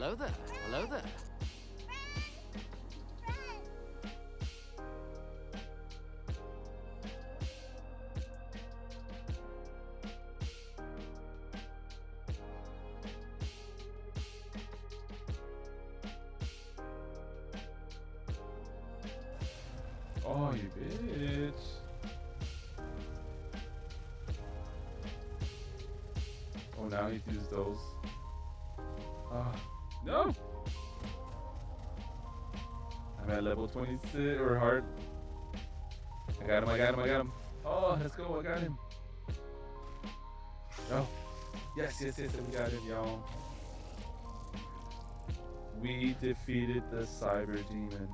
Hello there. Hello there. Oh, you bitch. Oh, now he uses those. No! I'm at level 26 or hard. I got him, I got him, I got him. Oh, let's go, I got him. Oh, yes, yes, yes, we got him, y'all. We defeated the cyber demon.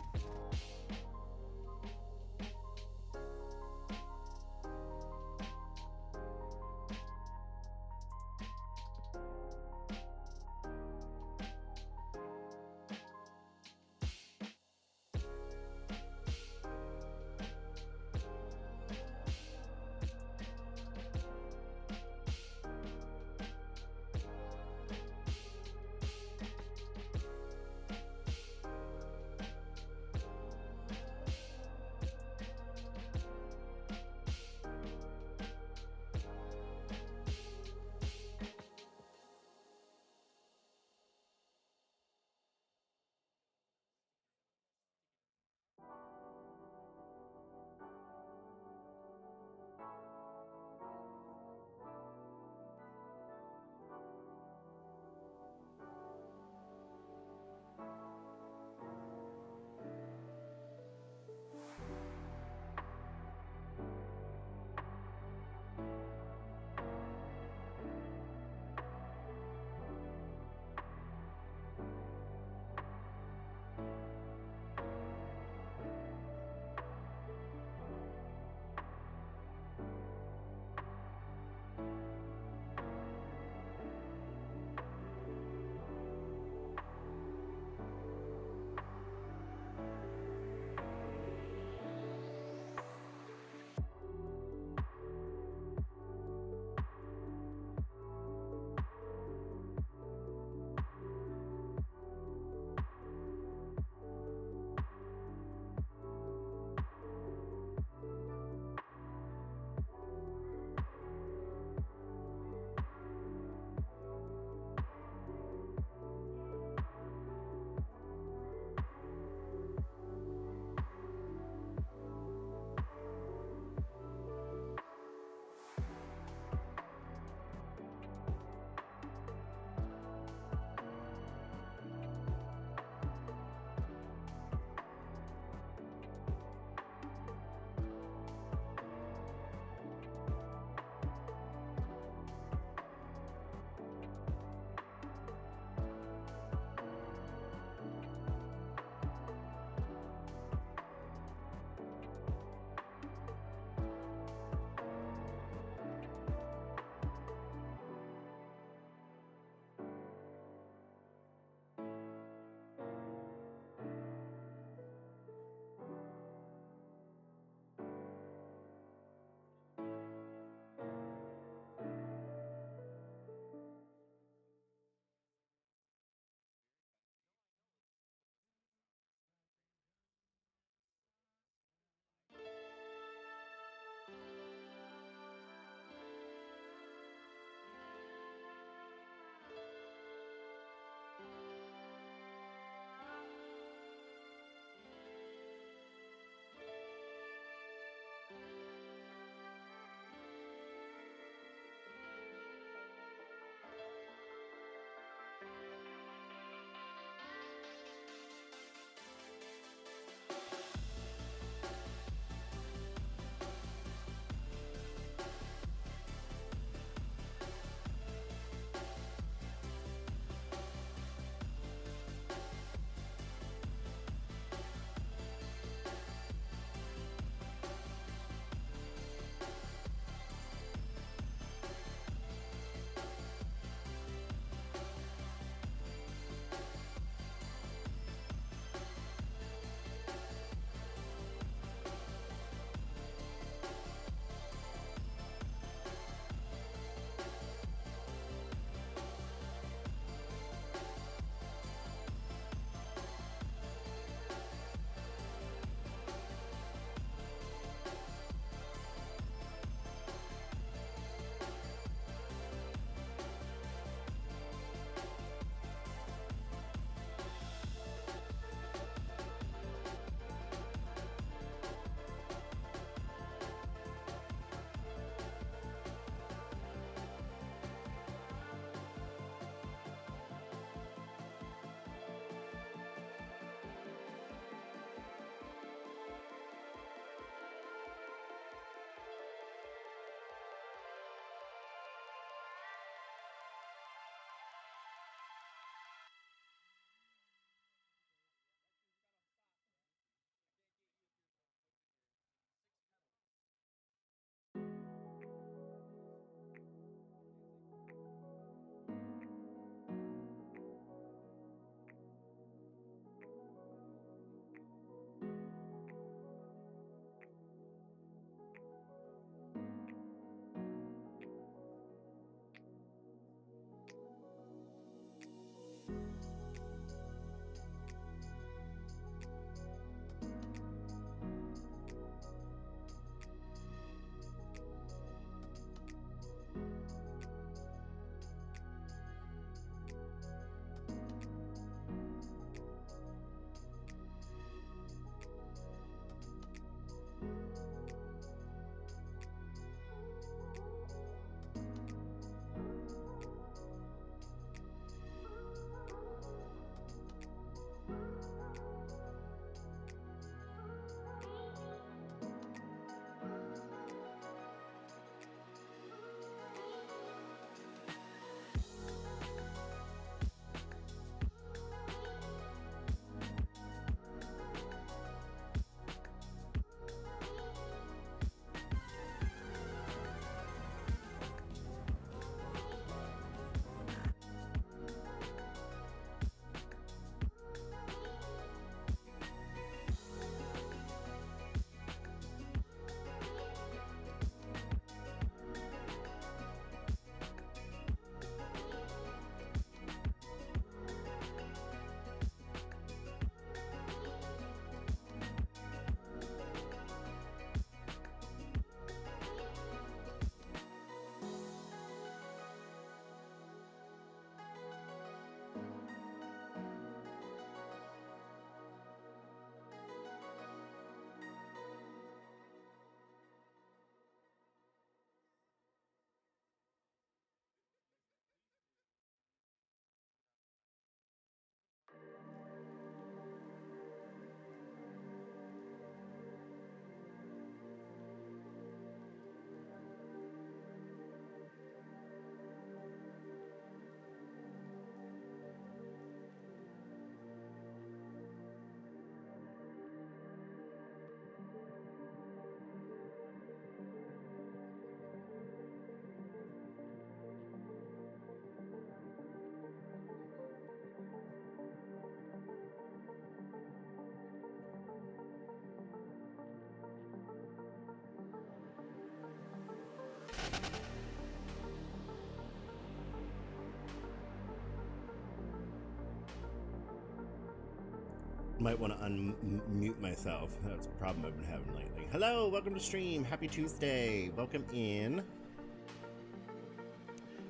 Might want to unmute myself. That's a problem I've been having lately. Hello, welcome to stream. Happy Tuesday. Welcome in.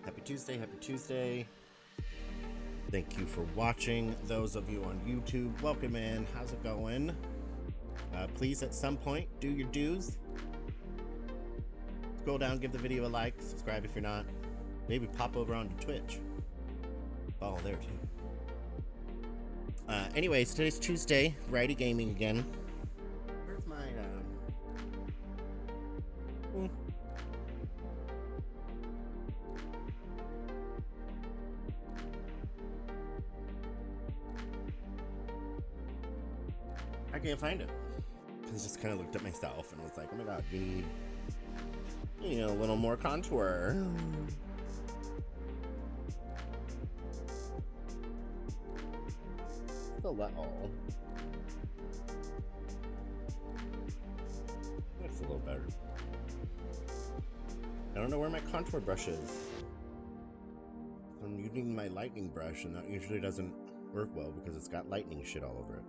Happy Tuesday, happy Tuesday. Thank you for watching. Those of you on YouTube, welcome in. How's it going? Please, at some point, do your dues. Scroll down, give the video a like, subscribe if you're not. Maybe pop over onto Twitch. Follow there too. Anyways, today's Tuesday, Variety Gaming again. Where's my, I can't find it. Because I just kind of looked at myself and was like, oh my god, you need a little more contour. All. That's a little better. I don't know where my contour brush is. I'm using my lightning brush, and that usually doesn't work well because it's got lightning shit all over it.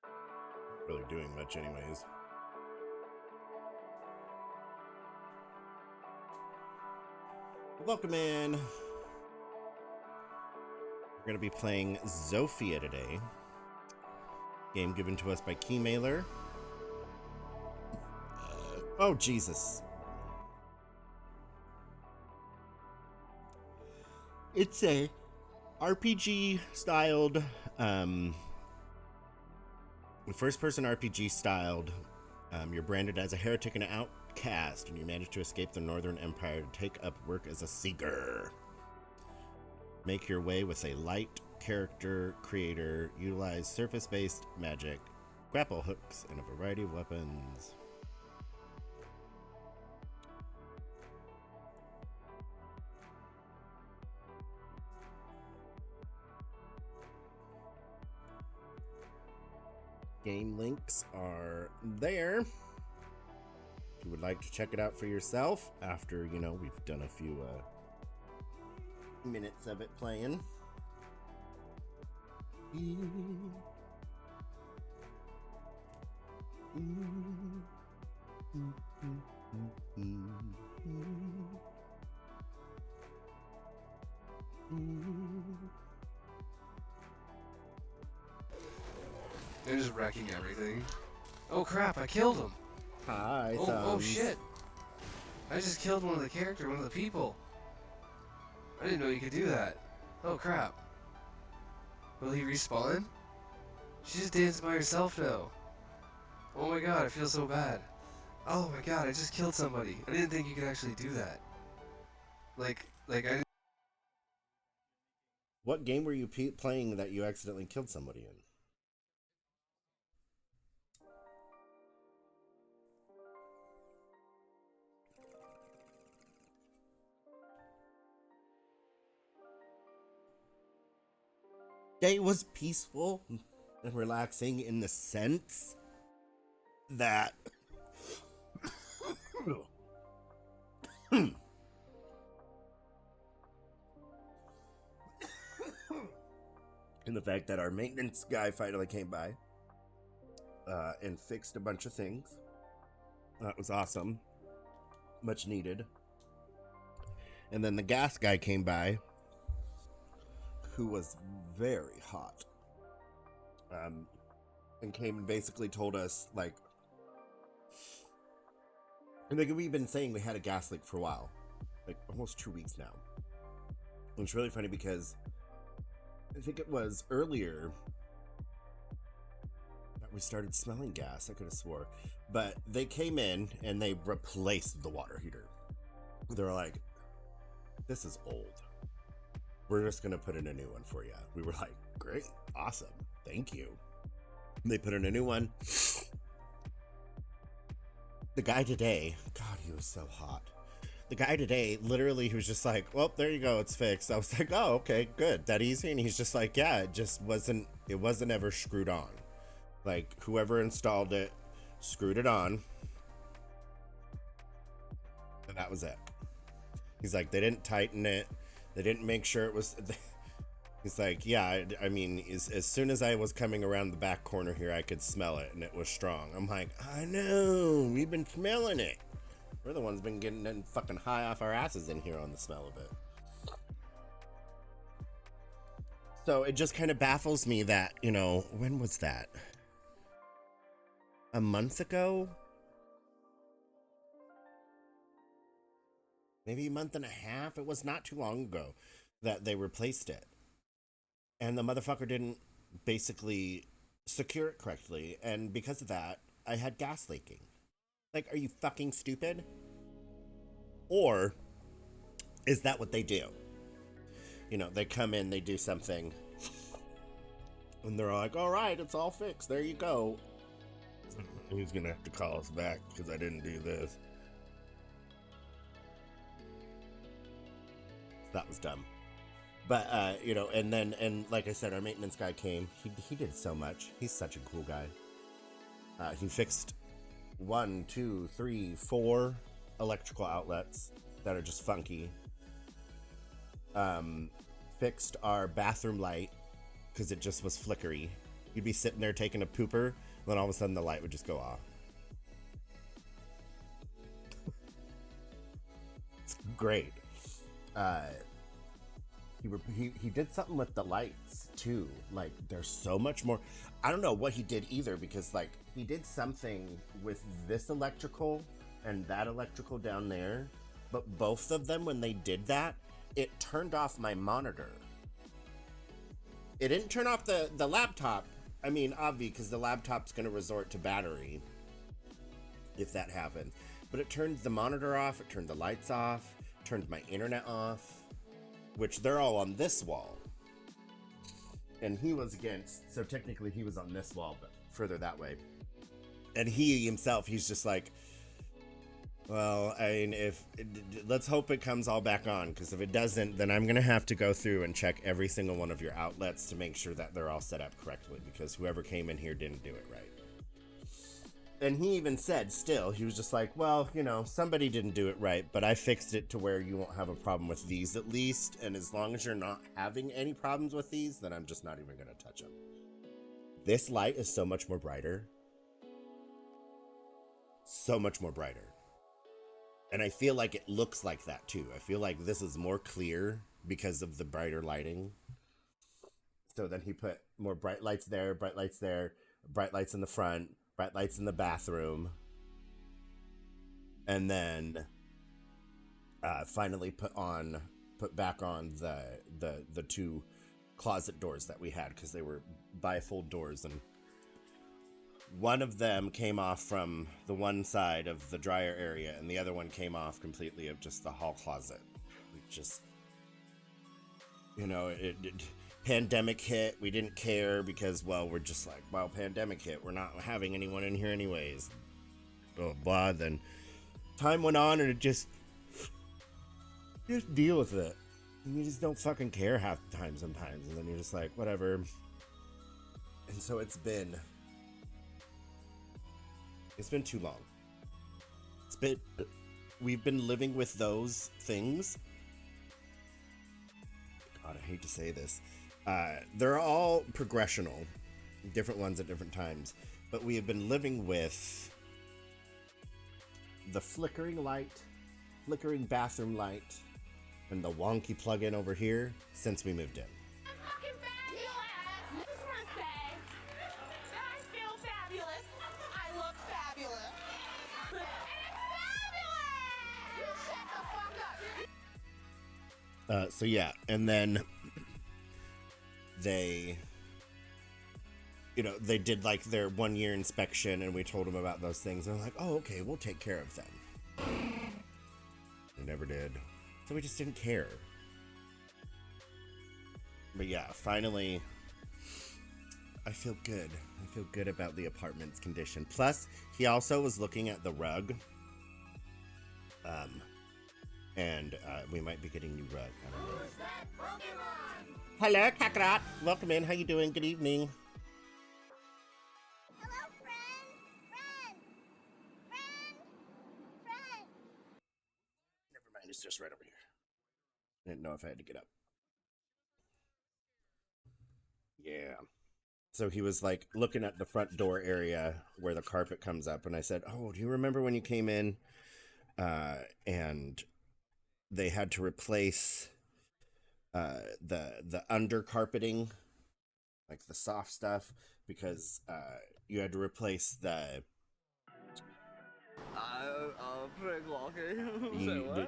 Not really doing much anyways. Welcome in. We're going to be playing Zofia today. Game given to us by Keymailer. Oh, Jesus. It's a RPG-styled, first-person RPG-styled. You're branded as a heretic and an outcast, and you manage to escape the Northern Empire to take up work as a seeker. Make your way with a light character creator, utilize surface-based magic, grapple hooks, and a variety of weapons. Game links are there. If you would like to check it out for yourself after, we've done a few minutes of it playing. They're just wrecking everything. Oh crap, I killed him! Hi, oh shit! I just killed one of the people. I didn't know you could do that. Oh crap. Will he respawn? She just danced by herself now. Oh my god, I feel so bad. Oh my god, I just killed somebody. I didn't think you could actually do that. Like I didn't. What game were you playing that you accidentally killed somebody in? Day was peaceful and relaxing in the sense that in the fact that our maintenance guy finally came by and fixed a bunch of things. That was awesome. Much needed. And then the gas guy came by, who was very hot, and came and basically told us, we've been saying we had a gas leak for a while, almost 2 weeks now. And it's really funny because I think it was earlier that we started smelling gas. I could have swore, but they came in and they replaced the water heater. They were like, "This is old. We're just going to put in a new one for you." We were like, "Great, awesome, thank you." They put in a new one. The guy today, God, he was so hot. The guy today, literally, he was just like, "Well, there you go, it's fixed." I was like, "Oh, okay, good, that easy?" And he's just like, "Yeah, it wasn't ever screwed on. Whoever installed it, screwed it on. And that was it. He's like, they didn't tighten it. They didn't make sure it was... He's like, yeah, I mean, as soon as I was coming around the back corner here, I could smell it, and it was strong. I'm like, I know, we've been smelling it. We're the ones been getting fucking high off our asses in here on the smell of it. So it just kind of baffles me that, you know, when was that? A month ago? Maybe a month and a half? It was not too long ago that they replaced it. And the motherfucker didn't basically secure it correctly. And because of that, I had gas leaking. Like, are you fucking stupid? Or is that what they do? You know, they come in, they do something, and they're like, all right, it's all fixed. There you go. He's going to have to call us back because I didn't do this. That was dumb. But, you know, and like I said, our maintenance guy came. He did so much. He's such a cool guy. He fixed 1, 2, 3, 4 electrical outlets that are just funky. Fixed our bathroom light because it just was flickery. You'd be sitting there taking a pooper, and then all of a sudden the light would just go off. It's great. He did something with the lights too. Like, there's so much more. I don't know what he did either, because like he did something with this electrical and that electrical down there, but both of them, when they did that, it turned off my monitor. It didn't turn off the laptop. I mean, obviously, because the laptop's going to resort to battery if that happens. But it turned the monitor off, it turned the lights off, turned my internet off, which they're all on this wall. And he was against, so technically he was on this wall, but further that way. And he himself, he's just like, well, I mean, let's hope it comes all back on, because if it doesn't, then I'm going to have to go through and check every single one of your outlets to make sure that they're all set up correctly, because whoever came in here didn't do it right. And he even said, still, he was just like, well, you know, somebody didn't do it right, but I fixed it to where you won't have a problem with these at least, and as long as you're not having any problems with these, then I'm just not even going to touch them. This light is so much more brighter. So much more brighter. And I feel like it looks like that too. I feel like this is more clear because of the brighter lighting. So then he put more bright lights there, bright lights there, bright lights in the front, bright lights in the bathroom. And then finally put back on the 2 closet doors that we had, because they were bifold doors, and one of them came off from the one side of the dryer area, and the other one came off completely of just the hall closet. Just, you know, pandemic hit. We didn't care because, well, we're just like, well, pandemic hit. We're not having anyone in here anyways. Blah, blah. Then time went on, and it just deal with it. And you just don't fucking care half the time sometimes. And then you're just like, whatever. And so it's been too long. We've been living with those things. God, I hate to say this. They're all progressional, different ones at different times, but we have been living with the flickering light, flickering bathroom light, and the wonky plug-in over here since we moved in. So yeah, and then they, you know, they did like their 1-year inspection, and we told them about those things, and they're like, oh, okay, we'll take care of them. They never did. So we just didn't care. But yeah, finally, I feel good. I feel good about the apartment's condition. Plus, he also was looking at the rug. And we might be getting new rug. I don't know. Who's that Pokemon? Hello, Kakarot. Welcome in. How you doing? Good evening. Hello, friend. just right over here. I didn't know if I had to get up. Yeah. So he was like looking at the front door area where the carpet comes up, and I said, "Oh, do you remember when you came in and they had to replace the under carpeting, like the soft stuff, because you had to replace the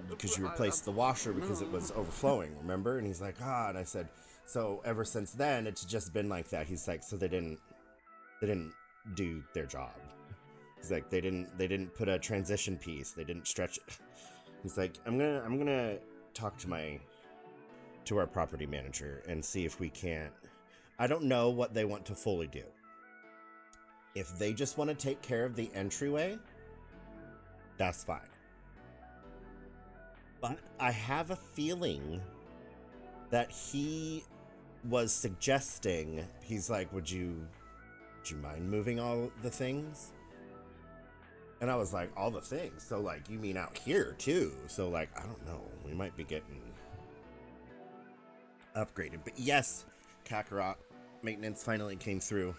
because you replaced the washer because it was overflowing, remember?" And he's like, and I said, "So ever since then, it's just been like that." He's like, "So they didn't do their job." He's like, they didn't put a transition piece, they didn't stretch it." He's like, I'm gonna talk to our property manager and see if we can't. I don't know what they want to fully do. If they just want to take care of the entryway, that's fine. But I have a feeling that he was suggesting, he's like, would you mind moving all the things? And I was like, all the things? So like, you mean out here too? So like, I don't know, we might be getting upgraded. But yes, Kakarot, maintenance finally came through.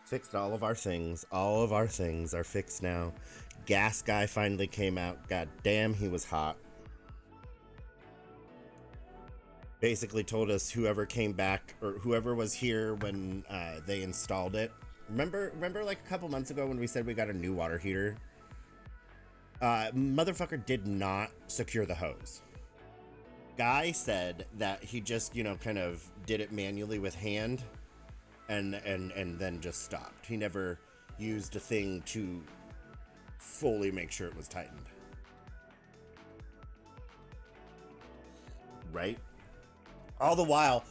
Fixed all of our things. All of our things are fixed now. Gas guy finally came out. God damn, he was hot. Basically told us whoever came back or whoever was here when they installed it. Remember like a couple months ago when we said we got a new water heater? Motherfucker did not secure the hose. Guy said that he just, kind of did it manually with hand and then just stopped. He never used a thing to fully make sure it was tightened. Right? All the while,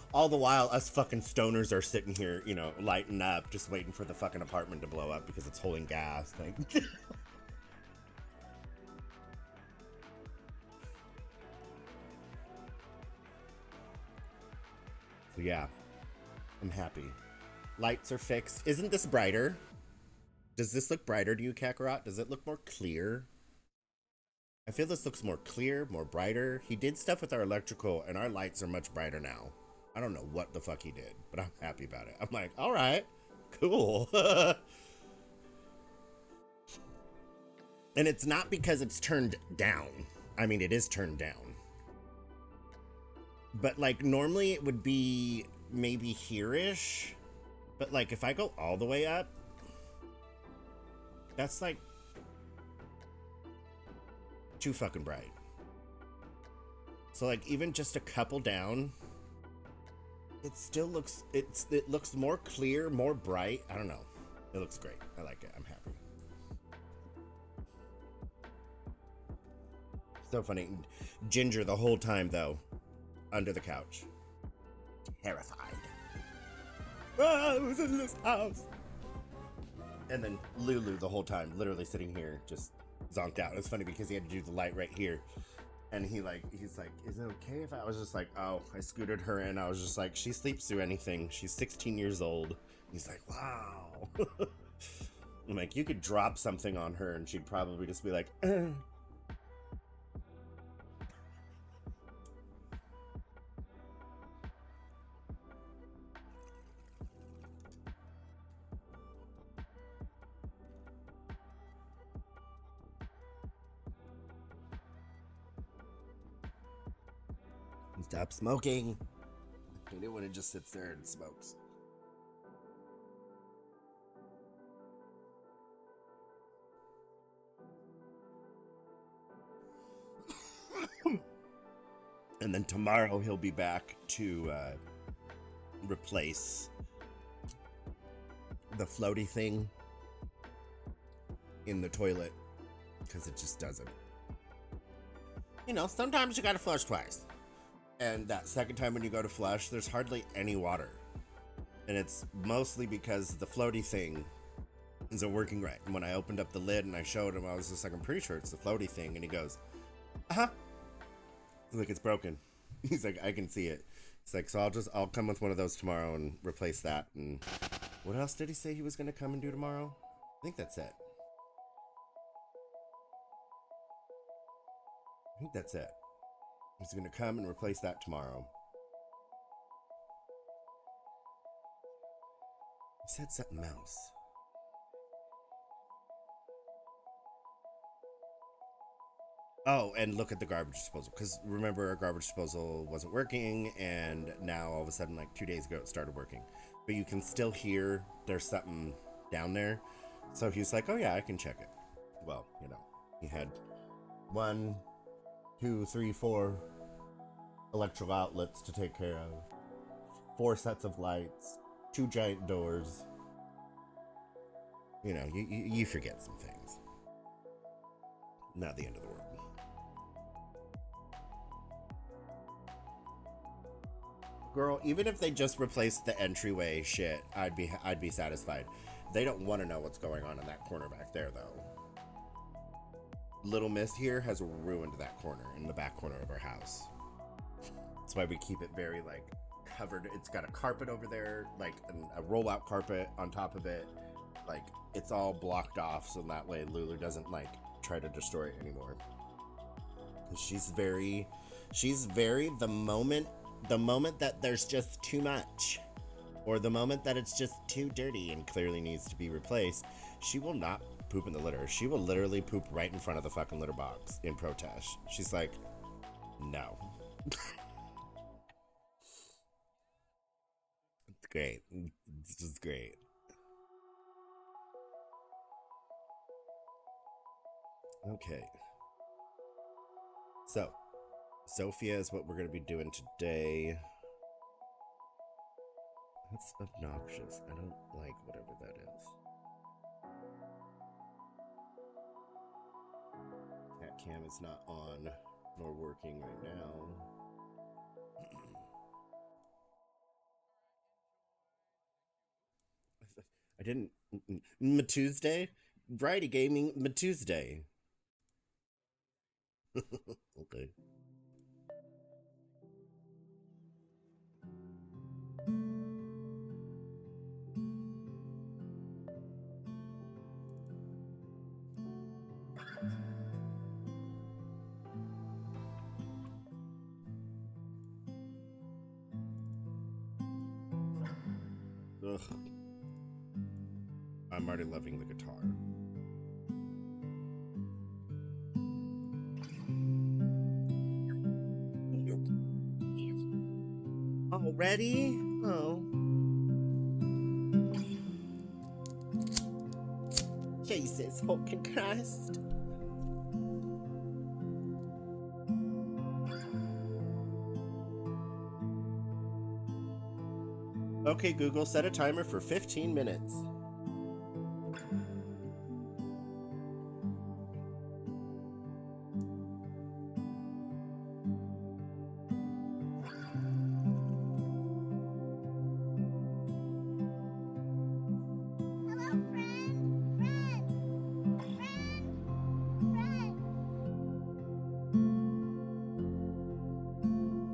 us fucking stoners are sitting here, lighting up, just waiting for the fucking apartment to blow up because it's holding gas. Like, so yeah, I'm happy. Lights are fixed. Isn't this brighter? Does this look brighter to you, Kakarot? Does it look more clear? I feel this looks more clear, more brighter. He did stuff with our electrical, and our lights are much brighter now. I don't know what the fuck he did, but I'm happy about it. I'm like, all right, cool. And it's not because it's turned down. I mean, it is turned down. But like, normally it would be maybe here-ish. But like, if I go all the way up, that's like too fucking bright. So like, even just a couple down, it still looks, it looks more clear, more bright. I don't know. It looks great. I like it. I'm happy. So funny. Ginger the whole time though, under the couch, terrified. I was in this house. And then Lulu the whole time, literally sitting here, just zonked out. It's funny because he had to do the light right here. And he's like, is it okay if I was just like, oh, I scooted her in. I was just like, she sleeps through anything. She's 16 years old. He's like, wow. I'm like, you could drop something on her and she'd probably just be like, Stop smoking. I hate it when it just sits there and smokes. And then tomorrow he'll be back to replace the floaty thing in the toilet because it just doesn't. Sometimes you gotta flush twice. And that second time when you go to flush, there's hardly any water. And it's mostly because the floaty thing isn't working right. And when I opened up the lid and I showed him, I was just like, I'm pretty sure it's the floaty thing. And he goes, uh-huh. Like, it's broken. He's like, I can see it. It's like, so I'll come with one of those tomorrow and replace that. And what else did he say he was going to come and do tomorrow? I think that's it. I think that's it. He's gonna come and replace that tomorrow. He said something else. Oh, and look at the garbage disposal. Because remember, our garbage disposal wasn't working, and now all of a sudden, like 2 days ago, it started working. But you can still hear there's something down there. So he's like, oh yeah, I can check it. Well, you know, he had 1, 2, 3, 4 electrical outlets to take care of, 4 sets of lights, 2 giant doors. You know, you forget some things. Not the end of the world. Girl, even if they just replaced the entryway shit, I'd be satisfied. They don't want to know what's going on in that corner back there, though. Little Miss here has ruined that corner in the back corner of our house. That's why we keep it very, like, covered. It's got a carpet over there, like a rollout carpet on top of it. Like, it's all blocked off, so that way Lulu doesn't, like, try to destroy it anymore. She's very, the moment that there's just too much, or the moment that it's just too dirty and clearly needs to be replaced, she will not poop in the litter. She will literally poop right in front of the fucking litter box in protest. She's like, no. It's great. It's just great. Okay. So, Zofia is what we're going to be doing today. That's obnoxious. I don't like whatever that is. Cat cam is not on nor working right now. I didn't. Tuesday? Variety Gaming Tuesday. Okay. Ugh. I'm already loving the guitar. Already? Oh. Jesus fucking Christ. Okay, Google, set a timer for 15 minutes.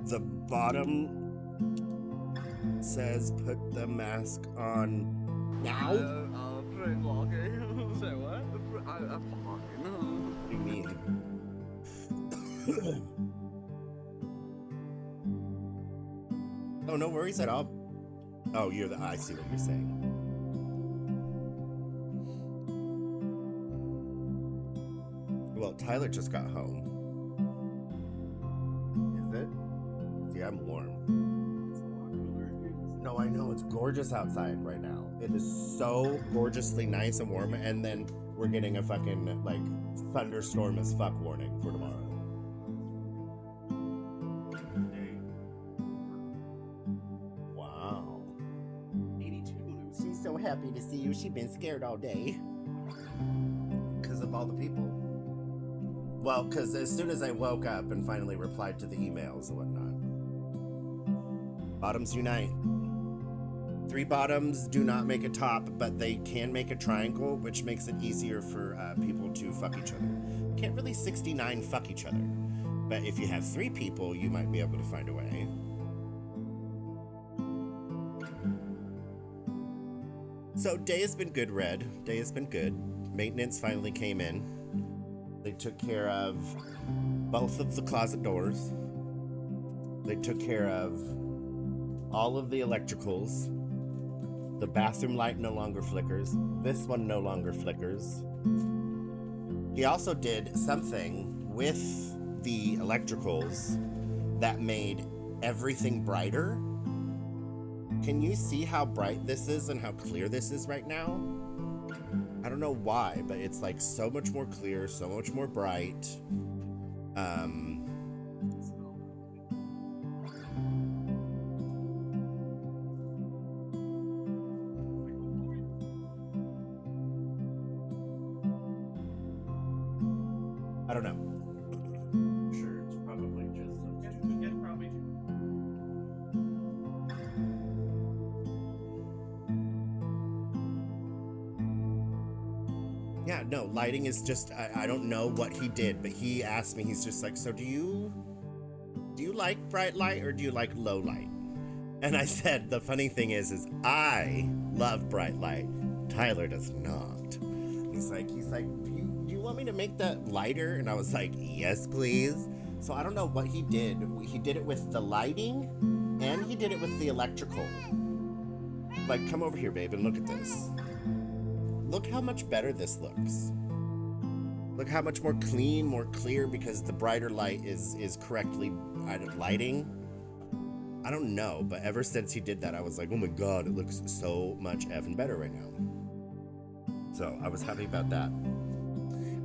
The bottom says put the mask on now? Say what? I'm fucking. What do you mean? Oh, no worries at all. Oh, I see what you're saying. Well, Tyler just got home. Is it? See, I'm warm. No, I know. It's gorgeous outside right now. It is so gorgeously nice and warm, and then we're getting a fucking, like, thunderstorm as fuck warning for tomorrow. Wow. 82. She's so happy to see you. She's been scared all day. Because of all the people. Well, because as soon as I woke up and finally replied to the emails and whatnot. Bottoms unite. 3 bottoms do not make a top, but they can make a triangle, which makes it easier for people to fuck each other. Can't really 69 fuck each other, but if you have 3 people, you might be able to find a way. So day has been good, Red. Day has been good. Maintenance finally came in. They took care of both of the closet doors. They took care of all of the electricals. The bathroom light no longer flickers. This one no longer flickers. He also did something with the electricals that made everything brighter. Can you see how bright this is and how clear this is right now? I don't know why, but it's like so much more clear, so much more bright. I don't know. I'm sure it's probably just probably. Yeah, no, lighting is just, I don't know what he did, but he asked me, he's just like, so do you like bright light or do you like low light? And I said, the funny thing is I love bright light. Tyler does not. He's like, do you want me to make that lighter? And I was like, yes, please. So I don't know what he did. He did it with the lighting and he did it with the electrical. Like, come over here, babe, and look at this. Look how much better this looks. Look how much more clean, more clear, because the brighter light is correctly lighting. I don't know, but ever since he did that, I was like, oh my God, it looks so much effing better right now. So I was happy about that.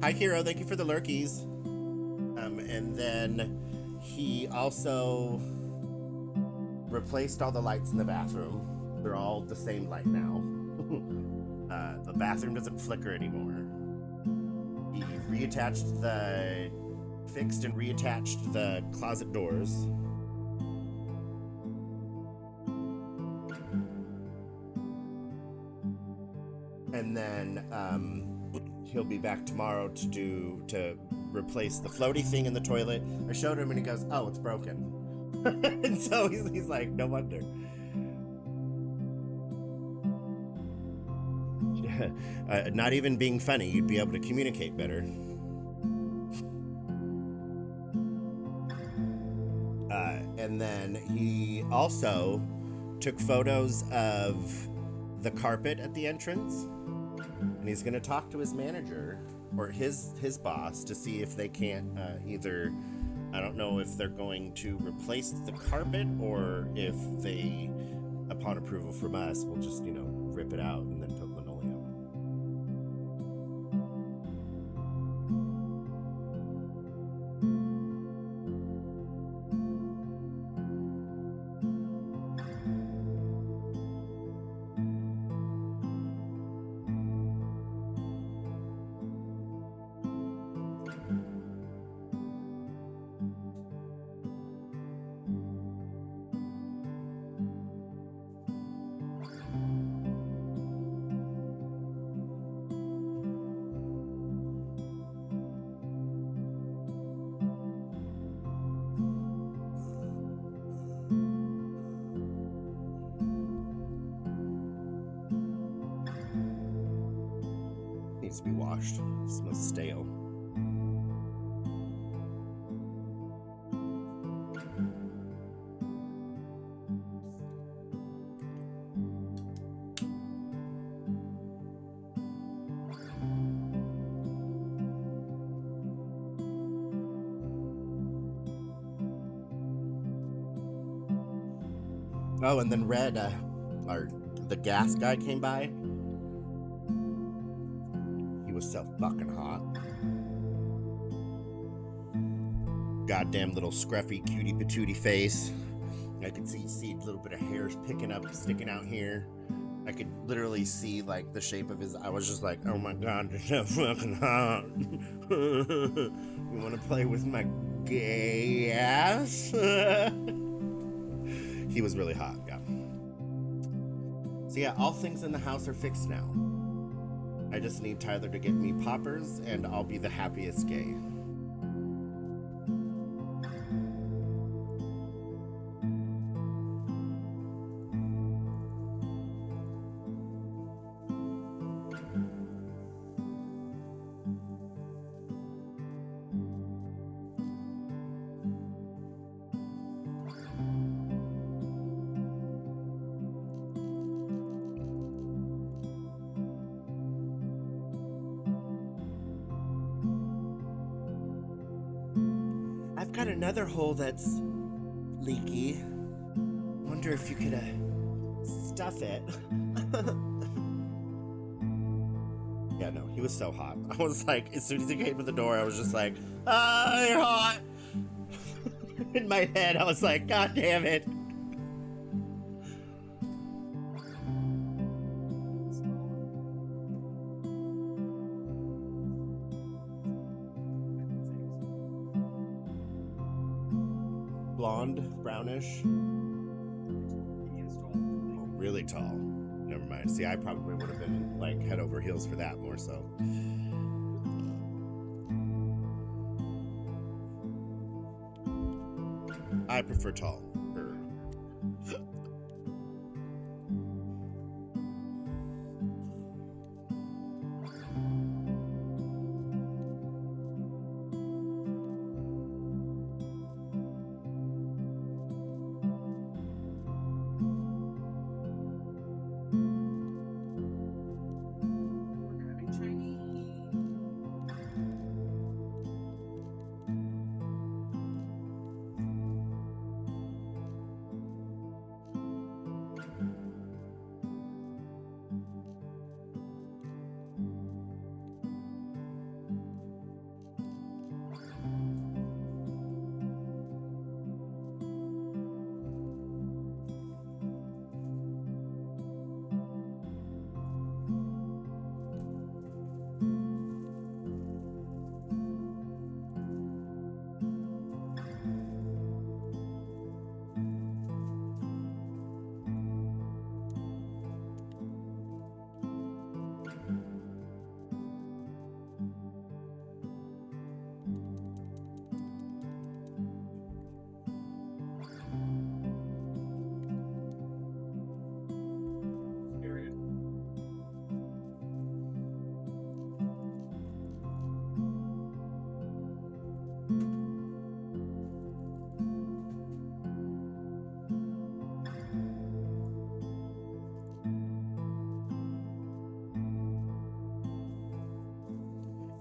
Hi, Hero, thank you for the lurkies. And then he also replaced all the lights in the bathroom. They're all the same light now. The bathroom doesn't flicker anymore. He fixed and reattached the closet doors. And then he'll be back tomorrow to replace the floaty thing in the toilet. I showed him and he goes, oh, it's broken. And so he's like, no wonder. Not even being funny, you'd be able to communicate better. And then he also took photos of the carpet at the entrance, and he's going to talk to his manager or his boss to see if they can't either, I don't know if they're going to replace the carpet or if they, upon approval from us, will just, rip it out and then put linoleum. Needs to be washed. It smells stale. Oh, and then Red, the gas guy came by. He was so fucking hot. Goddamn little scruffy cutie patootie face. I could see a little bit of hairs sticking out here. I could literally see like the shape of his. I was just like, oh my God, you're so fucking hot. You want to play with my gay ass? He was really hot, yeah. So yeah, all things in the house are fixed now. I just need Tyler to get me poppers and I'll be the happiest gay. I've got another hole that's leaky. Wonder if you could stuff it. Yeah, no, he was so hot. I was like, as soon as he came to the door, I was just like, ah, you're hot. In my head, I was like, God damn it. Blonde, brownish. Oh, really tall. Never mind. See, I probably would have been like head over heels for that more so. I prefer tall.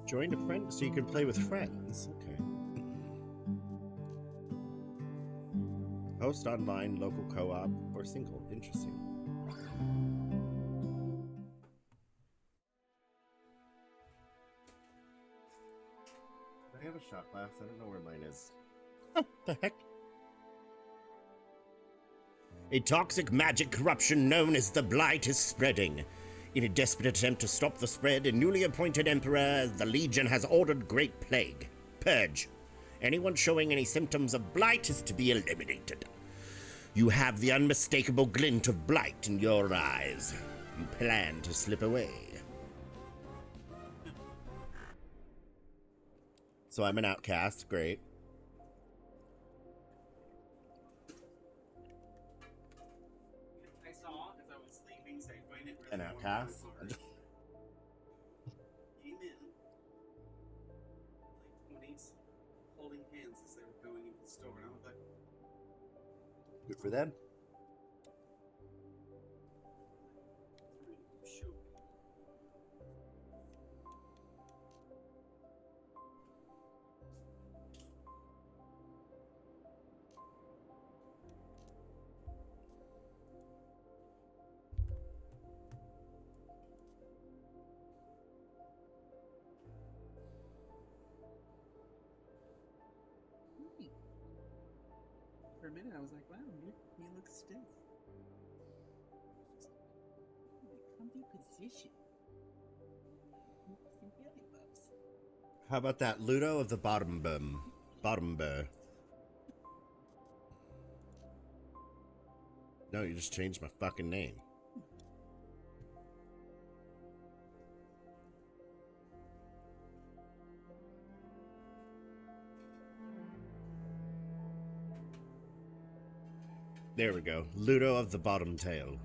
Join a friend so you can play with friends. Okay. Host online, local co-op, or single. Interesting. I have a shot glass. I don't know where mine is. The heck? A toxic magic corruption known as the Blight is spreading. In a desperate attempt to stop the spread, a newly appointed emperor, the Legion has ordered Great Plague. Purge. Anyone showing any symptoms of blight is to be eliminated. You have the unmistakable glint of blight in your eyes. You plan to slip away. So I'm an outcast. Great. I saw as I was leaving, so I find it really An outcast? came in, like 20s, holding hands as they were going into the store, and I was like, Good for them. shoot. For a minute, I was like, wow, he looks stiff. Comfy position. Some belly bumps. How about that Ludo of the bottom bum? Bottom bear. No, you just changed my fucking name. There we go. Ludo of the bottom tail.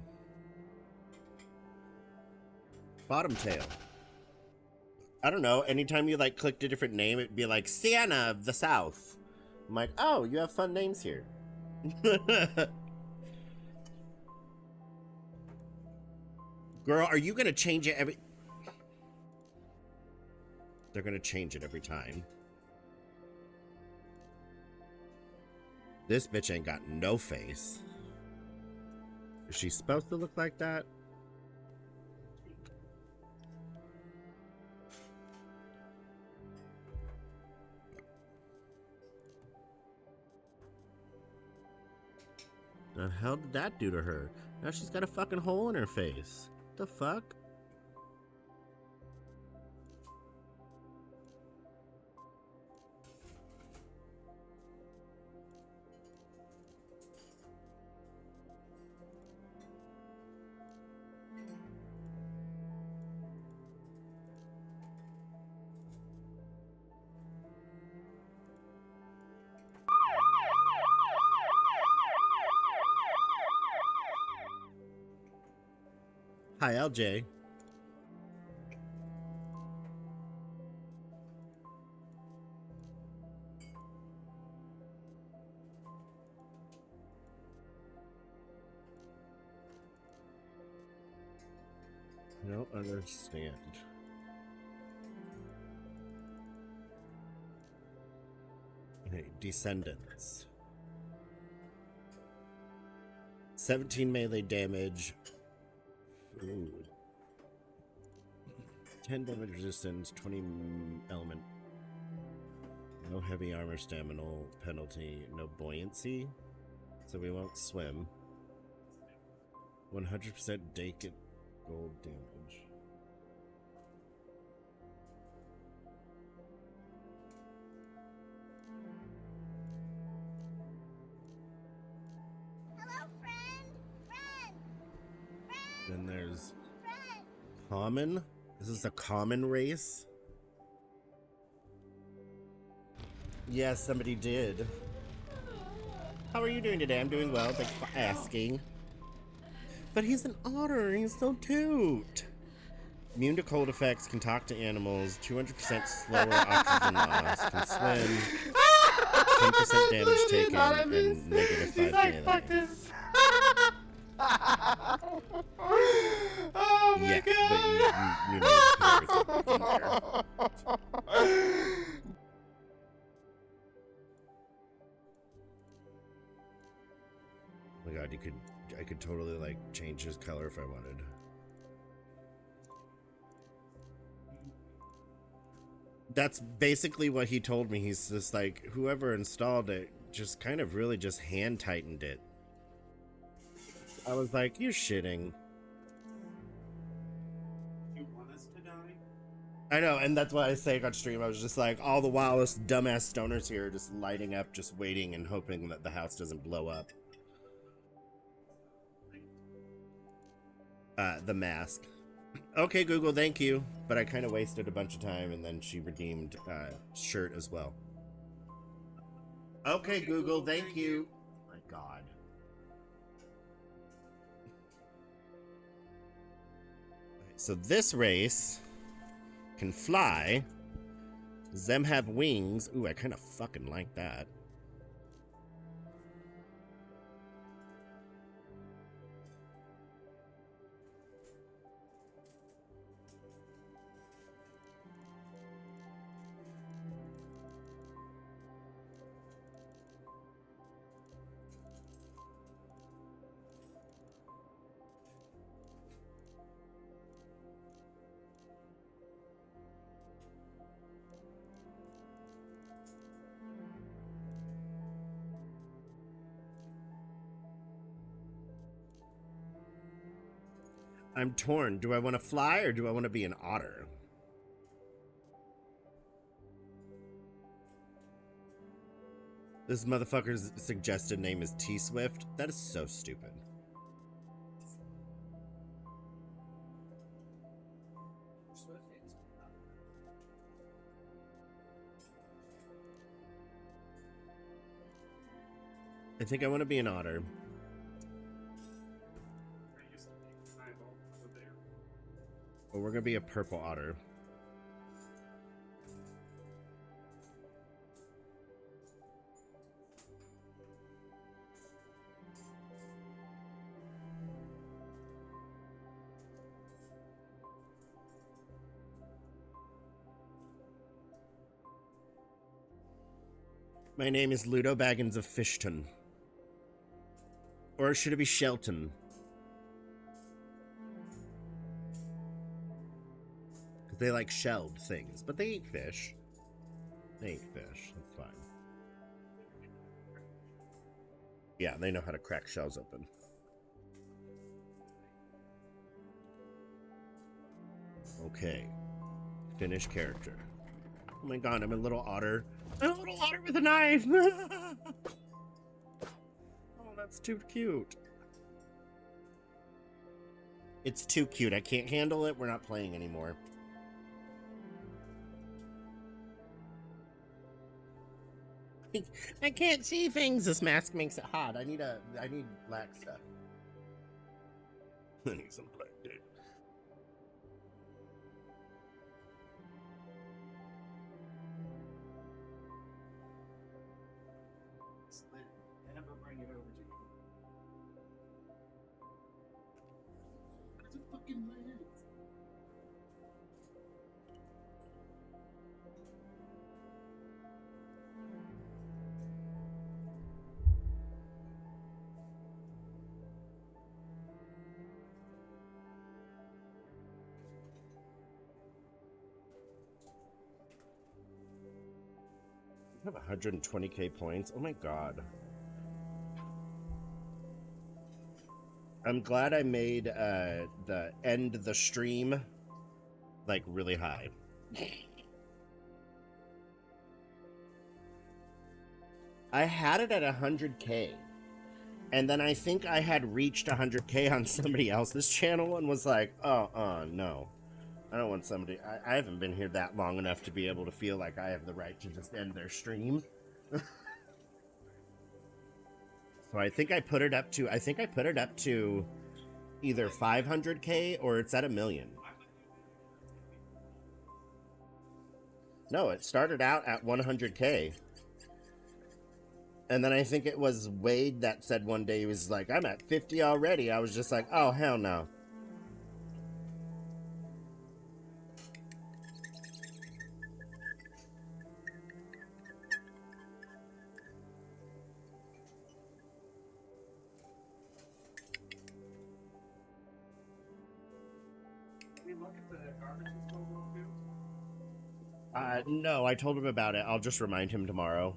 Bottom tail. I don't know. Anytime you like clicked a different name, it'd be like Sienna of the South. I'm like, oh, you have fun names here. Girl, are you gonna change it every... They're gonna change it every time. This bitch ain't got no face. Is she supposed to look like that? The hell did that do to her? Now she's got a fucking hole in her face. The fuck? Hi, LJ. I don't understand. Okay, Descendants. 17 melee damage. Ooh. 10 damage resistance, 20 element. No heavy armor stamina penalty, no buoyancy. So we won't swim. 100% naked gold damage. Hello, friend. Then there's common. This is a common race. Yes, somebody did. How are you doing today? I'm doing well. Thanks for asking. But he's an otter. He's so cute. Immune to cold effects. Can talk to animals. 200% slower oxygen loss. Can swim. 10% damage taken. And negative 5 melee. Oh my Yeah, god! but you need to put everything in there. Oh my god, I could totally like change his color if I wanted. That's basically what he told me. He's just like, whoever installed it just kind of really just hand tightened it. I was like, you're shitting. You want us to die? I know, and that's why I say on stream, I was just like, all the while this dumbass stoners here just lighting up, just waiting and hoping that the house doesn't blow up. The mask. Okay, Google, thank you. But I kind of wasted a bunch of time, and then she redeemed shirt as well. Okay, Google, thank you. Oh my god. So this race can fly. Them have wings. Ooh, I kind of fucking like that. I'm torn. Do I want to fly or do I want to be an otter? This motherfucker's suggested name is T-Swift. That is so stupid. I think I want to be an otter. But we're gonna be a purple otter. My name is Ludo Baggins of Fishton. Or should it be Shelton? Because they like shelled things, but they eat fish. They eat fish. That's fine. Yeah, they know how to crack shells open. Okay. Finish character. Oh my god, I'm a little otter. I'm a little otter with a knife! Oh, that's too cute. It's too cute. I can't handle it. We're not playing anymore. I can't see things. This mask makes it hot. I need black stuff. I need some black dude. Never bring it over to you. There's a fucking lens. I have 120k points. Oh my god. I'm glad I made the end the stream like really high. I had it at 100k. And then I think I had reached 100k on somebody else's channel and was like, oh, no. I don't want somebody... I haven't been here that long enough to be able to feel like I have the right to just end their stream. So I think I put it up to... either 500k or it's at 1 million. No, it started out at 100k. And then I think it was Wade that said one day, he was like, I'm at 50 already. I was just like, oh, hell no. No, I told him about it. I'll just remind him tomorrow.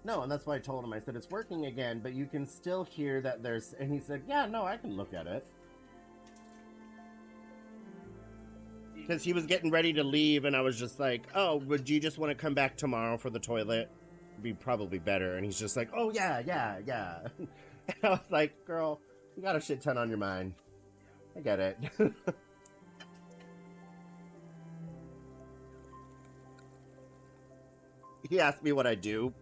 No, and that's why I told him. I said, it's working again, but you can still hear that there's... And he said, yeah, no, I can look at it. Because he was getting ready to leave, and I was just like, oh, would you just want to come back tomorrow for the toilet? It'd be probably better. And he's just like, oh, yeah. And I was like, girl, you got a shit ton on your mind. I get it. He asked me what I do.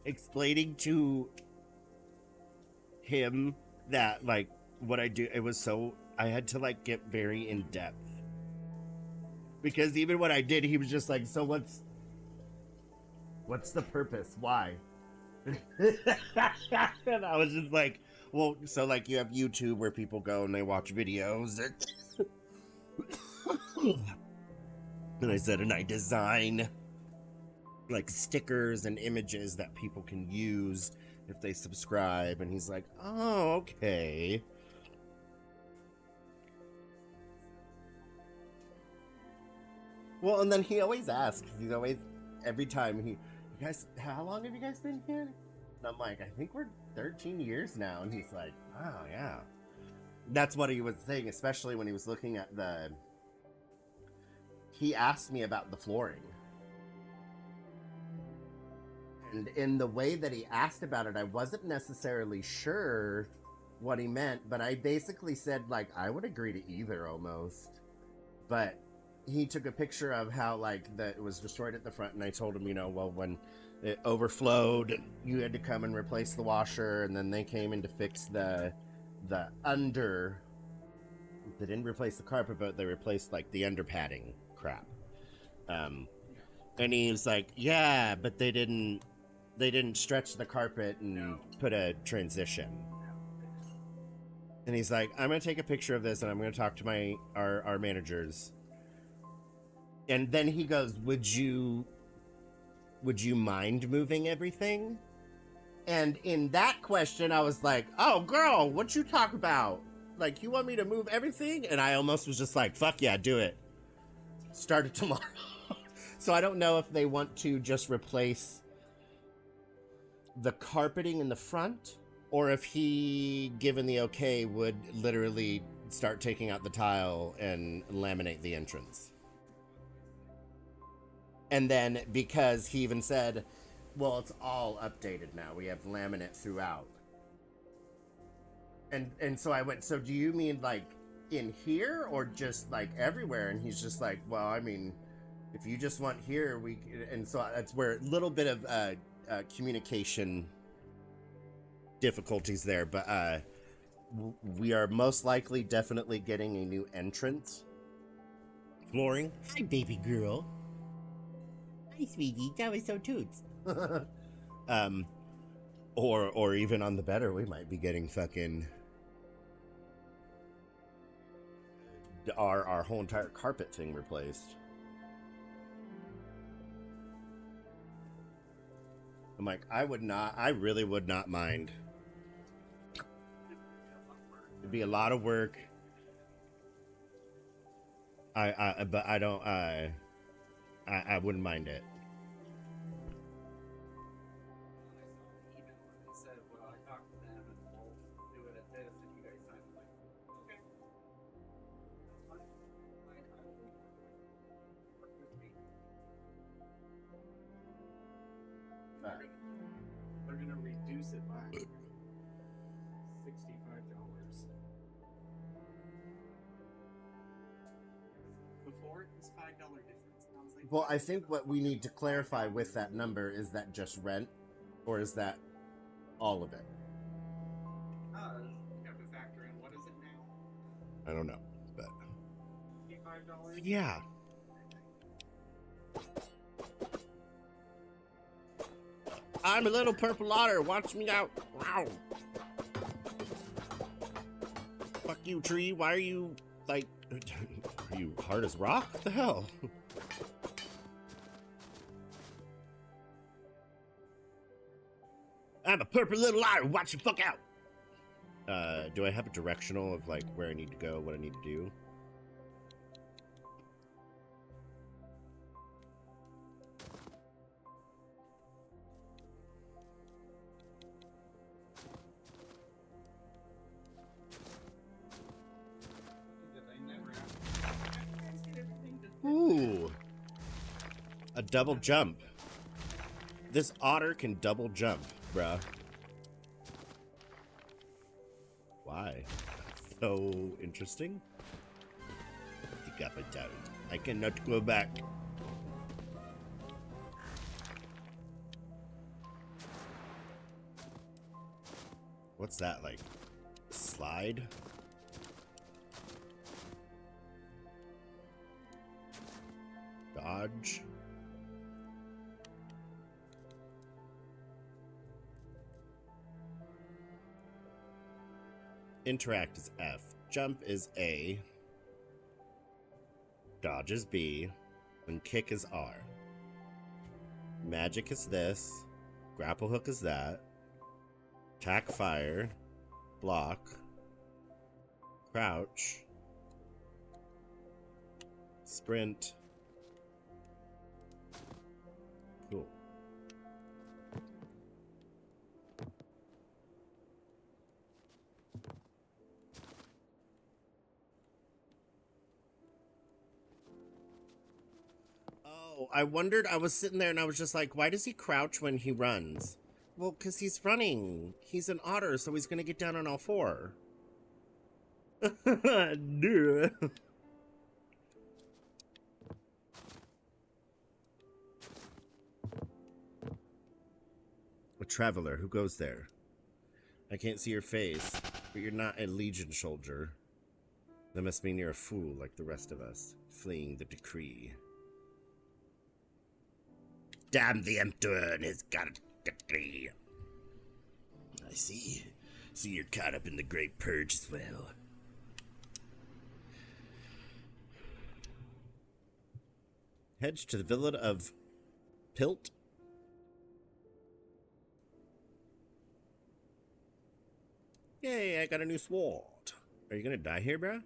Explaining to him that, like, what I do, it was so... I had to, like, get very in-depth. Because even what I did, he was just like, so what's the purpose? Why? And I was just like, well, so, like, you have YouTube where people go and they watch videos. And I said, and I design like stickers and images that people can use if they subscribe. And he's like, oh, okay. Well, and then he always asks, he's always, every time you guys, how long have you guys been here? And I'm like, I think we're 13 years now. And he's like, wow, yeah. That's what he was saying, especially when he was looking at he asked me about the flooring. And in the way that he asked about it, I wasn't necessarily sure what he meant, but I basically said, like, I would agree to either almost. But he took a picture of how, like, it was destroyed at the front, and I told him, you know, well, when it overflowed, you had to come and replace the washer, and then they came in to fix the under... They didn't replace the carpet, but they replaced, like, the under padding crap. And he was like, yeah, but they didn't stretch the carpet and put a transition. And he's like, I'm gonna take a picture of this and I'm gonna talk to our managers. And then he goes, would you would you mind moving everything? And in that question, I was like, oh, girl, what you talk about? Like, you want me to move everything? And I almost was just like, fuck yeah, do it. Start it tomorrow. So I don't know if they want to just replace the carpeting in the front, or if he, given the okay, would literally start taking out the tile and laminate the entrance. And then, because he even said, well, it's all updated now. We have laminate throughout. And so I went, so do you mean like in here or just like everywhere? And he's just like, well, I mean, if you just want here, we... And so that's where a little bit of communication difficulties there. But we are most likely definitely getting a new entrance. Flooring. Hi, baby girl. Hi, sweetie. That was so toots. Or even on the better, we might be getting fucking our whole entire carpet thing replaced. I'm like, I really would not mind. It'd be a lot of work. But I don't, I wouldn't mind it. He said, well, I talked to them and we'll do it at this, and you guys signed it. Like, okay. That's fine. I will work with me. They're gonna reduce it by $65. Before it was $5 difference. And I was like, Well, I think what we need to clarify with that number is that just rent, or is that all of it? you have to factor in, what is it now? I don't know, but $55? yeah. I'm a little purple otter. Watch me out. Wow. Fuck you, tree. Why are you like? Are you hard as rock? What the hell? I'm a purple little otter. Watch the fuck out. Do I have a directional of like where I need to go, what I need to do? Ooh. A double jump. This otter can double jump, bruh. Why? So interesting. I cannot go back. What's that, like? Slide? Dodge? Interact is F. Jump is A. Dodge is B. And kick is R. Magic is this. Grapple hook is that. Attack fire. Block. Crouch. Sprint. Cool. Oh, I wondered, I was sitting there and I was just like, why does he crouch when he runs? Well, because he's running. He's an otter, so he's going to get down on all four. Duh. A traveler, who goes there? I can't see your face, but you're not a legion soldier. That must mean you're a fool like the rest of us, fleeing the decree. Damn the Emperor and his god decree. I see. See, you're caught up in the Great Purge as well. Head to the villa of Pilt Yay, I got a new sword. Are you gonna die here, bro?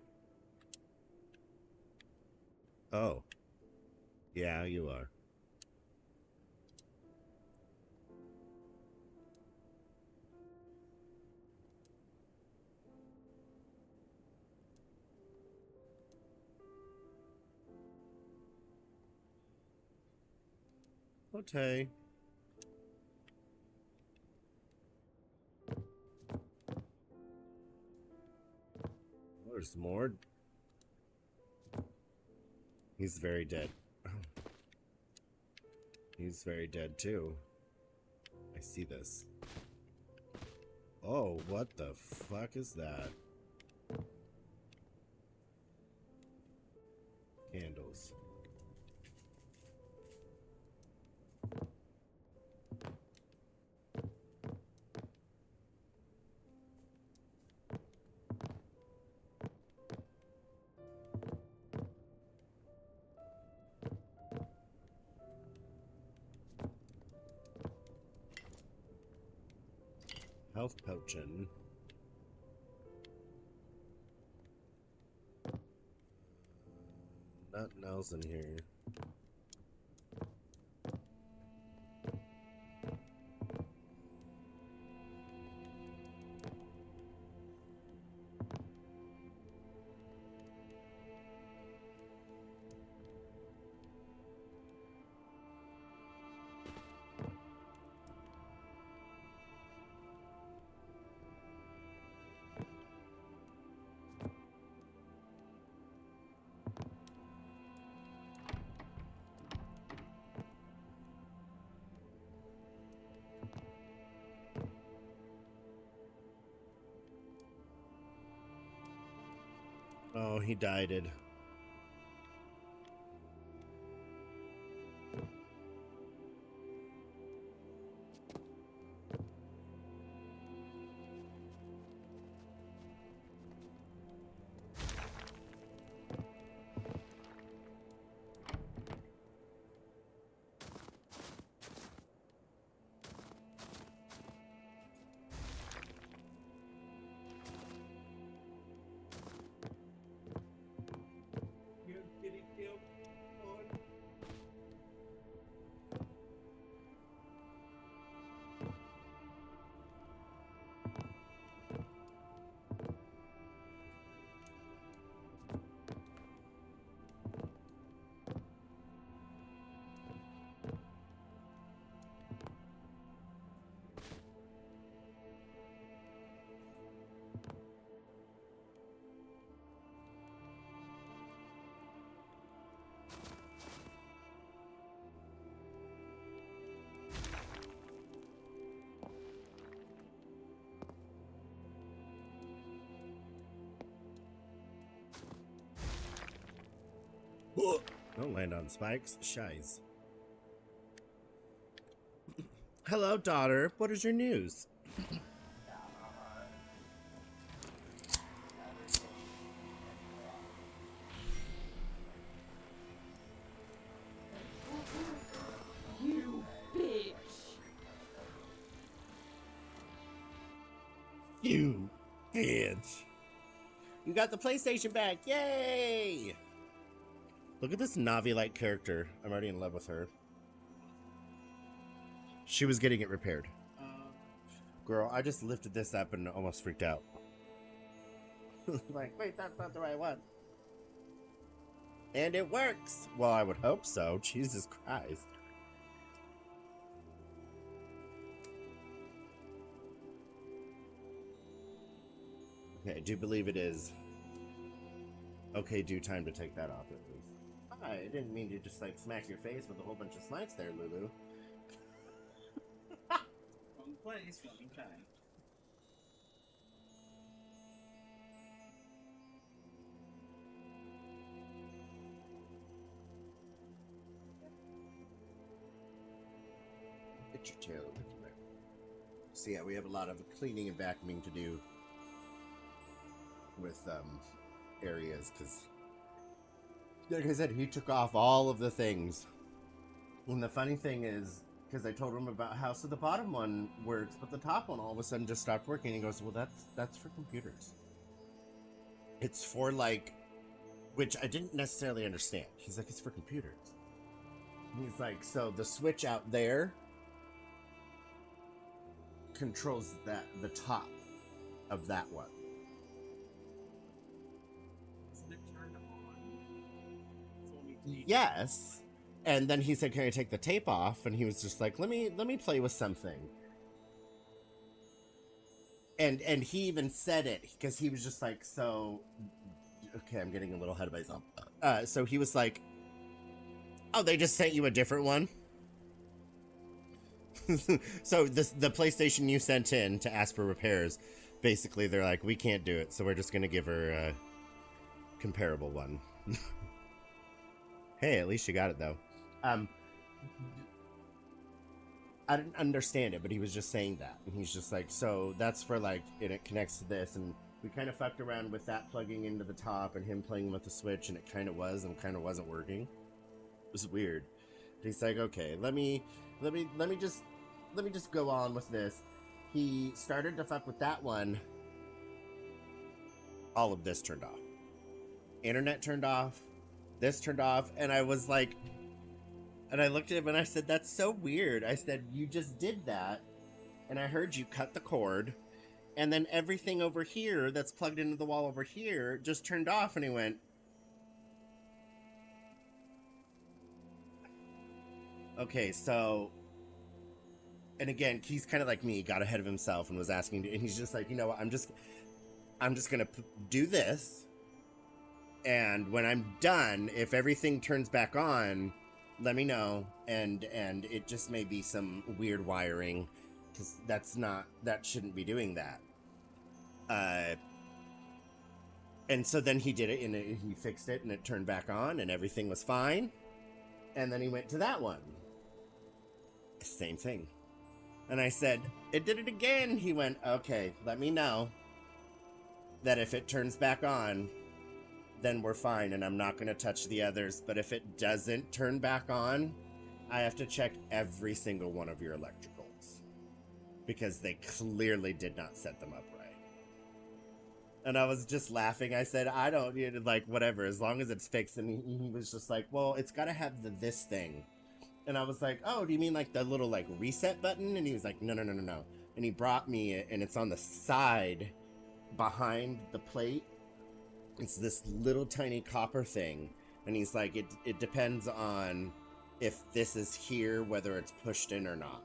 Oh. Yeah, you are. Okay. There's more. He's very dead. He's very dead too. I see this. Oh, what the fuck is that? Candles. Health potion. Nothing else in here. Oh, he died. You're getting killed. On. Don't land on spikes. Shies. Hello, daughter. What is your news? You bitch! You bitch. You got the PlayStation back. Yay! Look at this Navi-like character. I'm already in love with her. She was getting it repaired. Girl, I just lifted this up and almost freaked out. Like, wait, that's not the right one. And it works. Well, I would hope so. Jesus Christ. Okay, I do believe it is. Okay, due time to take that off at least. I didn't mean to just like smack your face with a whole bunch of snipes there, Lulu. Wrong place, wrong time. Get your tail over there. So yeah, we have a lot of cleaning and vacuuming to do with areas because, like I said, he took off all of the things. And the funny thing is, because I told him about how so the bottom one works, but the top one all of a sudden just stopped working. He goes, well, that's for computers. It's for like, which I didn't necessarily understand. He's like, it's for computers. And he's like, so the switch out there controls the top of that one. Isn't it turned on? It's only tape. Yes. And then he said, can I take the tape off? And he was just like, let me play with something. And he even said it because he was just like, so okay, I'm getting a little ahead of myself. So he was like, oh, they just sent you a different one? So the PlayStation you sent in to ask for repairs, basically they're like, we can't do it, so we're just going to give her a comparable one. Hey, at least you got it, though. I didn't understand it, but he was just saying that. And he's just like, so that's for like, and it connects to this, and we kind of fucked around with that plugging into the top and him playing with the Switch, and it kind of was and kind of wasn't working. It was weird. But he's like, okay, let me just go on with this. He started to fuck with that one. All of this turned off. Internet turned off. This turned off, and I was like, and I looked at him and I said, that's so weird. I said, you just did that, and I heard you cut the cord, and then everything over here that's plugged into the wall over here just turned off. And he went, okay, so, and again, he's kind of like me, got ahead of himself and was asking, and he's just like, you know what, I'm just gonna do this, and when I'm done, if everything turns back on, let me know. And it just may be some weird wiring, because that shouldn't be doing that. And so then he did it, and he fixed it, and it turned back on, and everything was fine. And then he went to that one. Same thing. And I said, it did it again. He went, okay, let me know that if it turns back on, then we're fine, and I'm not going to touch the others. But if it doesn't turn back on, I have to check every single one of your electricals, because they clearly did not set them up right. And I was just laughing. I said, I don't, like, whatever, as long as it's fixed. And he was just like, well, it's got to have this thing. And I was like, oh, do you mean like the little like reset button? And he was like, no. And he brought me it, and it's on the side behind the plate. It's this little tiny copper thing. And he's like, it depends on if this is here, whether it's pushed in or not.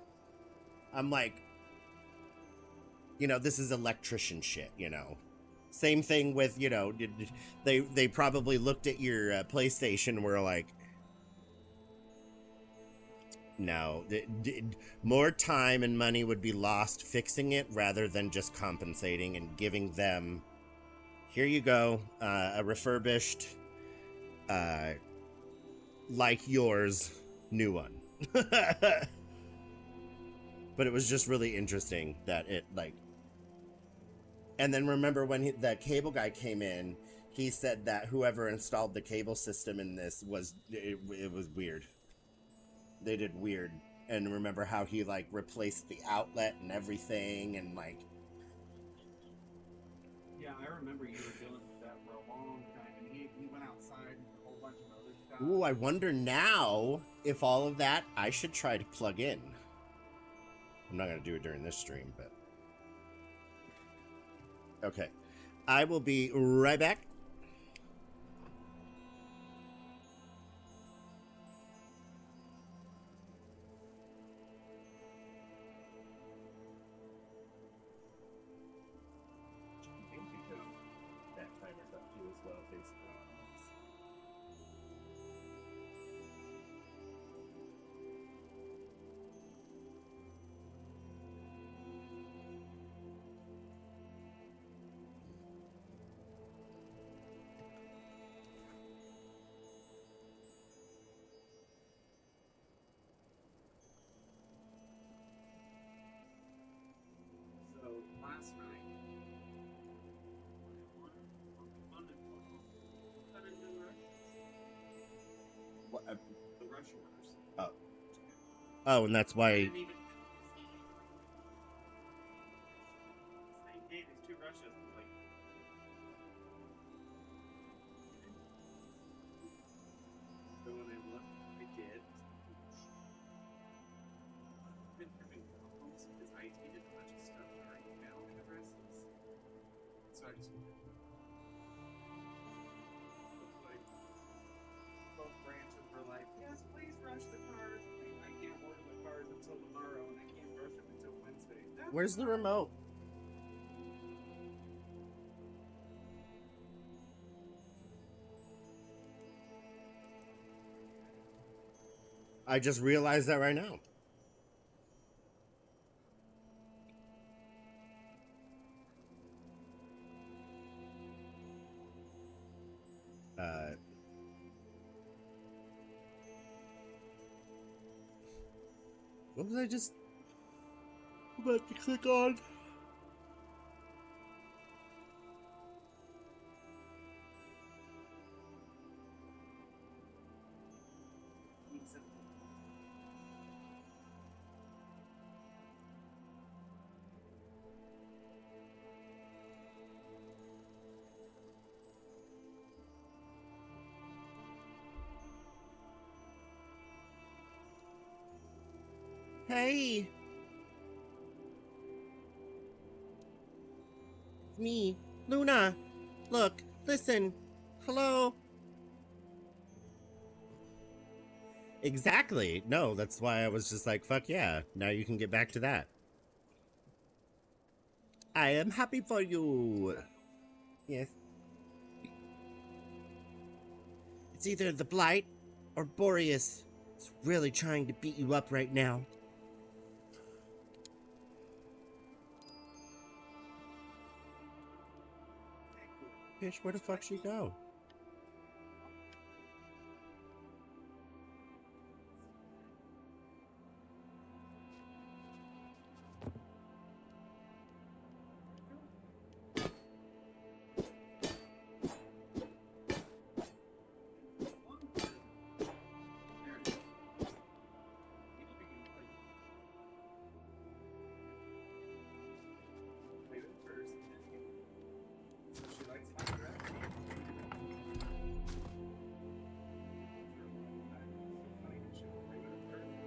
I'm like, this is electrician shit, Same thing with, they probably looked at your PlayStation and were like, no, more time and money would be lost fixing it rather than just compensating and giving them, here you go, a refurbished, like yours, new one. But it was just really interesting that it, like, and then remember when the cable guy came in, he said that whoever installed the cable system in this it was weird. They did weird. And remember how he like replaced the outlet and everything, and like, Yeah, I remember you were dealing with that for a long time, and he went outside and a whole bunch of other stuff. ooh, I wonder now if all of that I should try to plug in. I'm not gonna do it during this stream, but okay. I will be right back. That timer's up too as well, basically. So last night, Pokemon What? the rush orders. Oh. Oh, and that's why. Didn't even saying, hey, these two rushes. Like, so when I looked, I did. Been having problems because IT did a bunch of stuff in our email addresses. So I just looked like both branches were like, yes, please rush the cars. I can't order the cars until tomorrow, and I can't rush them until Wednesday. Where's the remote? I just realized that right now. What was I just about to click on? Hey! It's me, Luna. Look, listen. Hello. Exactly. No, that's why I was just like, fuck yeah. Now you can get back to that. I am happy for you. Yes. It's either the Blight or Boreas. It's really trying to beat you up right now. Bitch, where the fuck she go?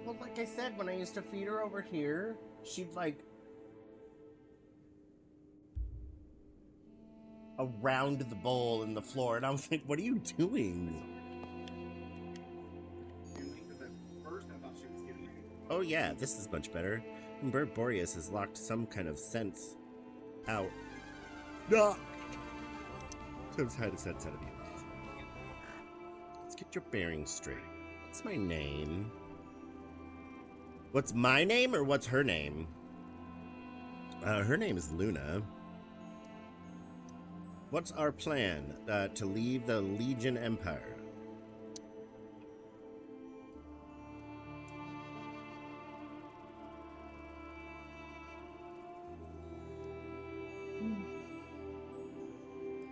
Well, like I said, when I used to feed her over here, she'd like around the bowl in the floor, and I was like, what are you doing? Oh yeah, this is much better. Bird Boreas has locked some kind of sense out. No! Some kind of sense out of you. Let's get your bearings straight. What's my name? What's my name or what's her name? Her name is Luna. What's our plan to leave the Legion Empire?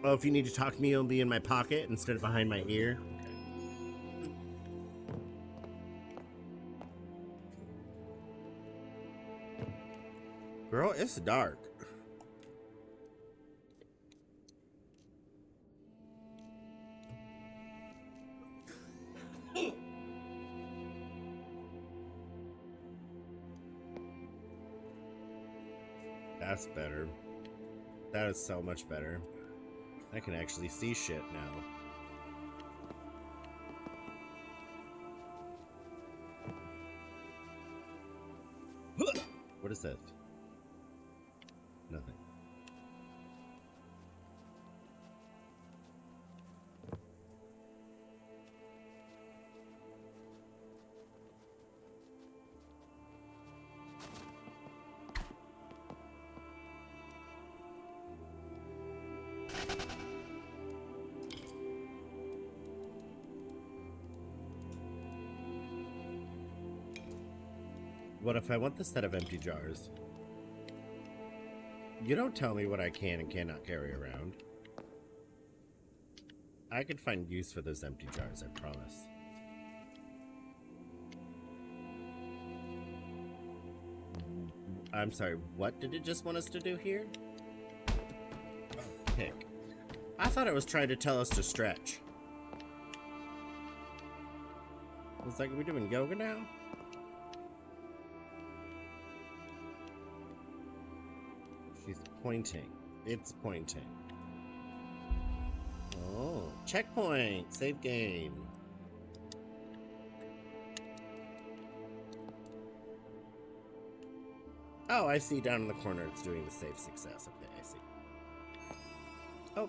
Oh, if you need to talk to me, you'll be in my pocket instead of behind my ear. Girl, it's dark. That's better. That is so much better. I can actually see shit now. What is this? Nothing. What if I want the set of empty jars? You don't tell me what I can and cannot carry around. I could find use for those empty jars, I promise. I'm sorry, what did it just want us to do here? Oh, kick. I thought it was trying to tell us to stretch. It's like, are we doing yoga now? She's pointing. It's pointing. Oh, checkpoint! Save game. Oh, I see down in the corner it's doing the save success. Okay, I see. Oh.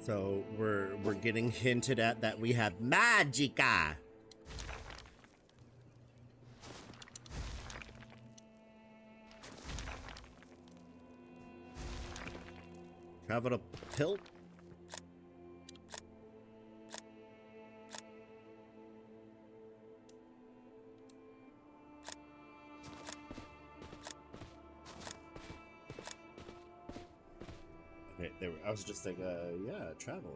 So we're getting hinted at that we have Magica. Travel to Pilt. Okay, there. I was just like, yeah, travel.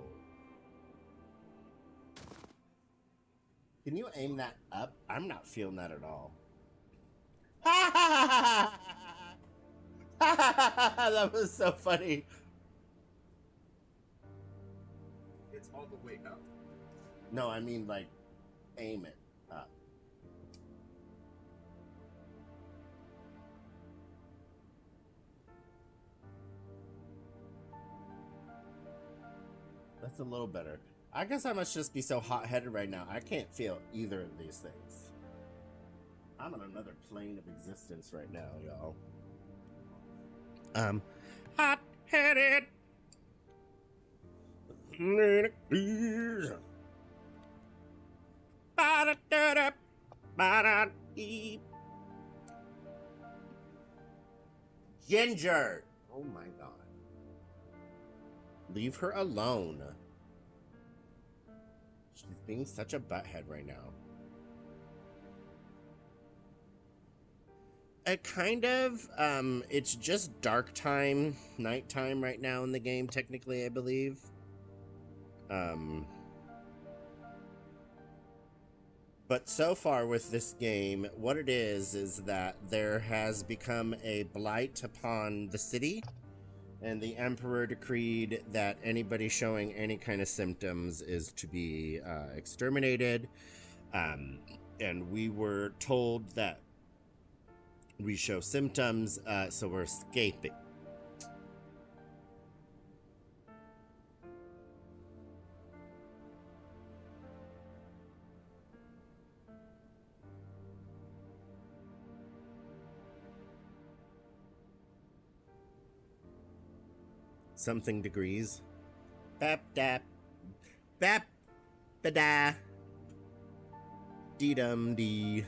Can you aim that up? I'm not feeling that at all. That was so funny. It's all the way up. No, I mean like aim it up. That's a little better. I guess I must just be so hot-headed right now. I can't feel either of these things. I'm on another plane of existence right now, y'all. Hot-headed. Ginger. Oh my god. Leave her alone. She's being such a butthead right now. It kind of, it's just dark time, nighttime right now in the game, technically, I believe. But so far with this game, what it is that there has become a blight upon the city, and the Emperor decreed that anybody showing any kind of symptoms is to be exterminated. And we were told that we show symptoms, so we're escaping. Something degrees. Bap dap. Bap ba da. Dee dum dee.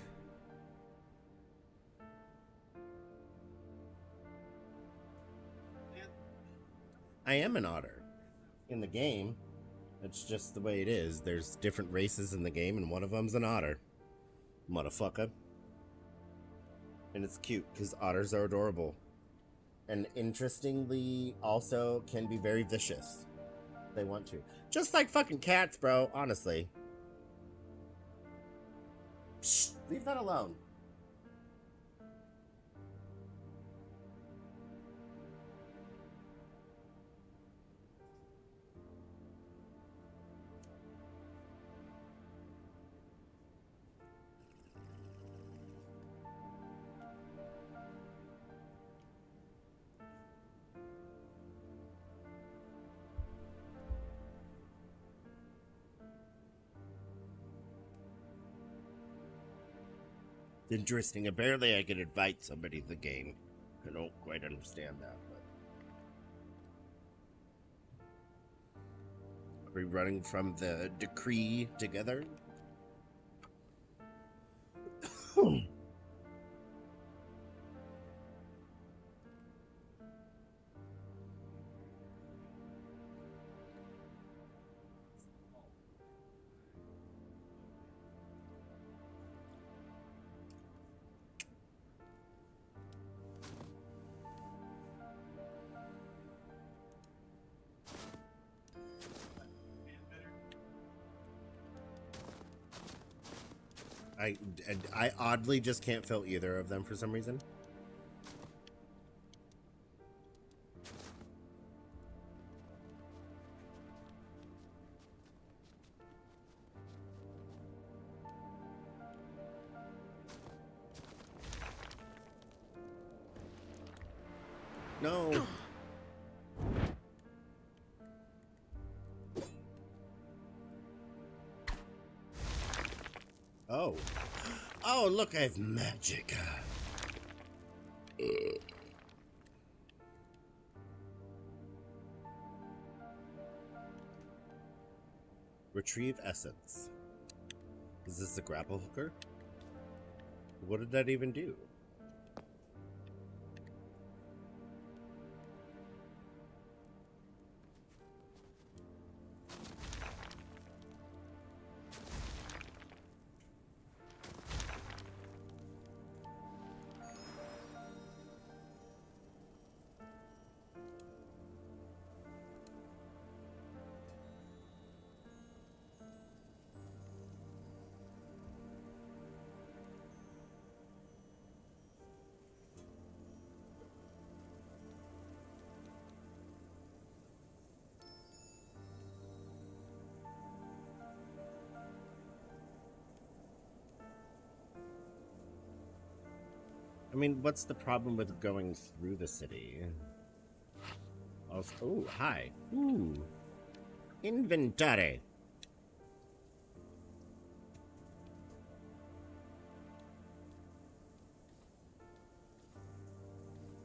I am an otter. In the game, it's just the way it is. There's different races in the game, and one of them's an otter. Motherfucker. And it's cute, because otters are adorable. And interestingly, also can be very vicious. They want to. Just like fucking cats, bro, honestly. Psst, leave that alone. Interesting. Apparently I can invite somebody to the game. I don't quite understand that, but... Are we running from the decree together? I oddly just can't fill either of them for some reason. No. Oh. Oh, look, I have magic. Retrieve essence. Is this a grapple hooker? What did that even do? I mean, what's the problem with going through the city? Also, oh, hi. Ooh. Inventory.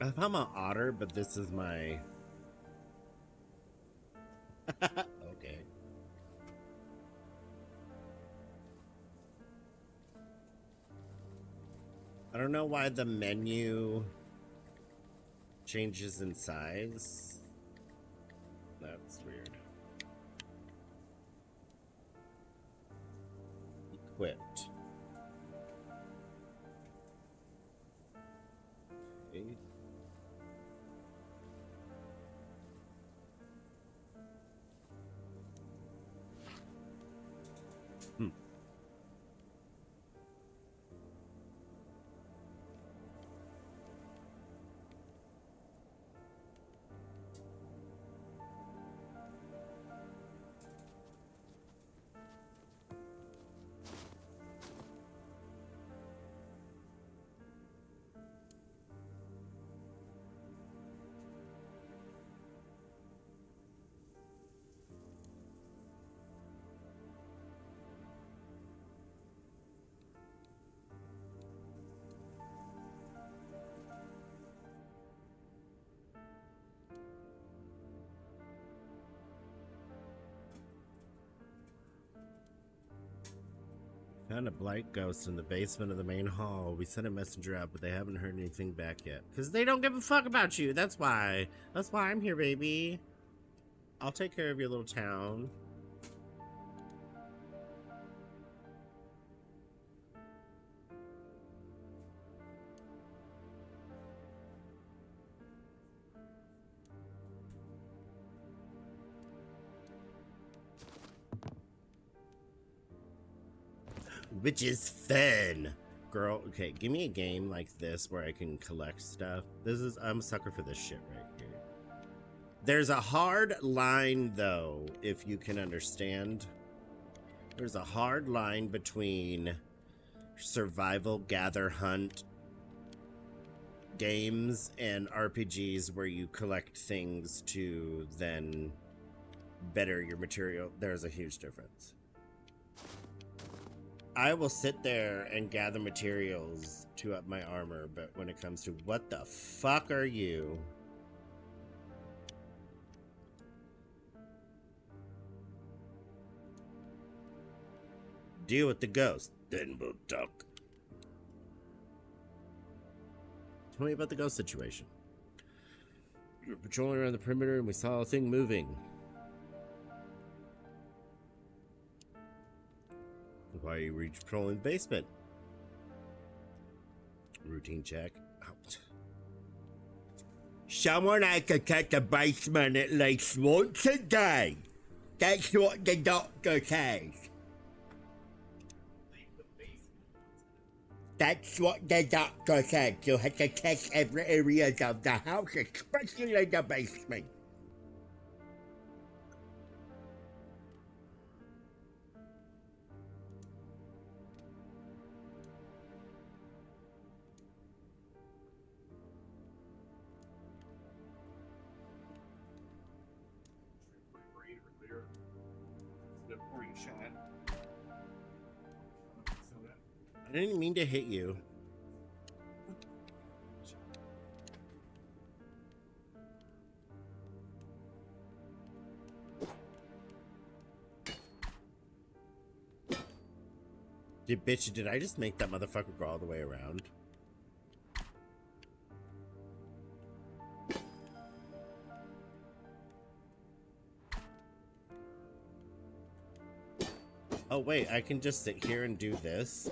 If I'm an otter, but this is my... Okay. I don't know why the menu changes in size. That's weird. Equipped. Okay. Found a blight ghost in the basement of the main hall. We sent a messenger out, but they haven't heard anything back yet. Because they don't give a fuck about you. That's why. That's why I'm here, baby. I'll take care of your little town. Which is fun. Girl, okay, give me a game like this where I can collect stuff. I'm a sucker for this shit right here. There's a hard line, though, if you can understand. There's a hard line between survival, gather, hunt games and RPGs where you collect things to then better your material. There's a huge difference. I will sit there and gather materials to up my armor, but when it comes to what the fuck are you? Deal with the ghost, then we'll talk. Tell me about the ghost situation. We were patrolling around the perimeter and we saw a thing moving. Why are you patrolling the basement? Routine check. Out. Someone has to check the basement at least once a day. That's what the doctor says. That's what the doctor said. You have to test every area of the house, especially in the basement. My brain earlier. Instead of pouring shot. Soda. I didn't mean to hit you. Did I just make that motherfucker go all the way around? Oh wait, I can just sit here and do this,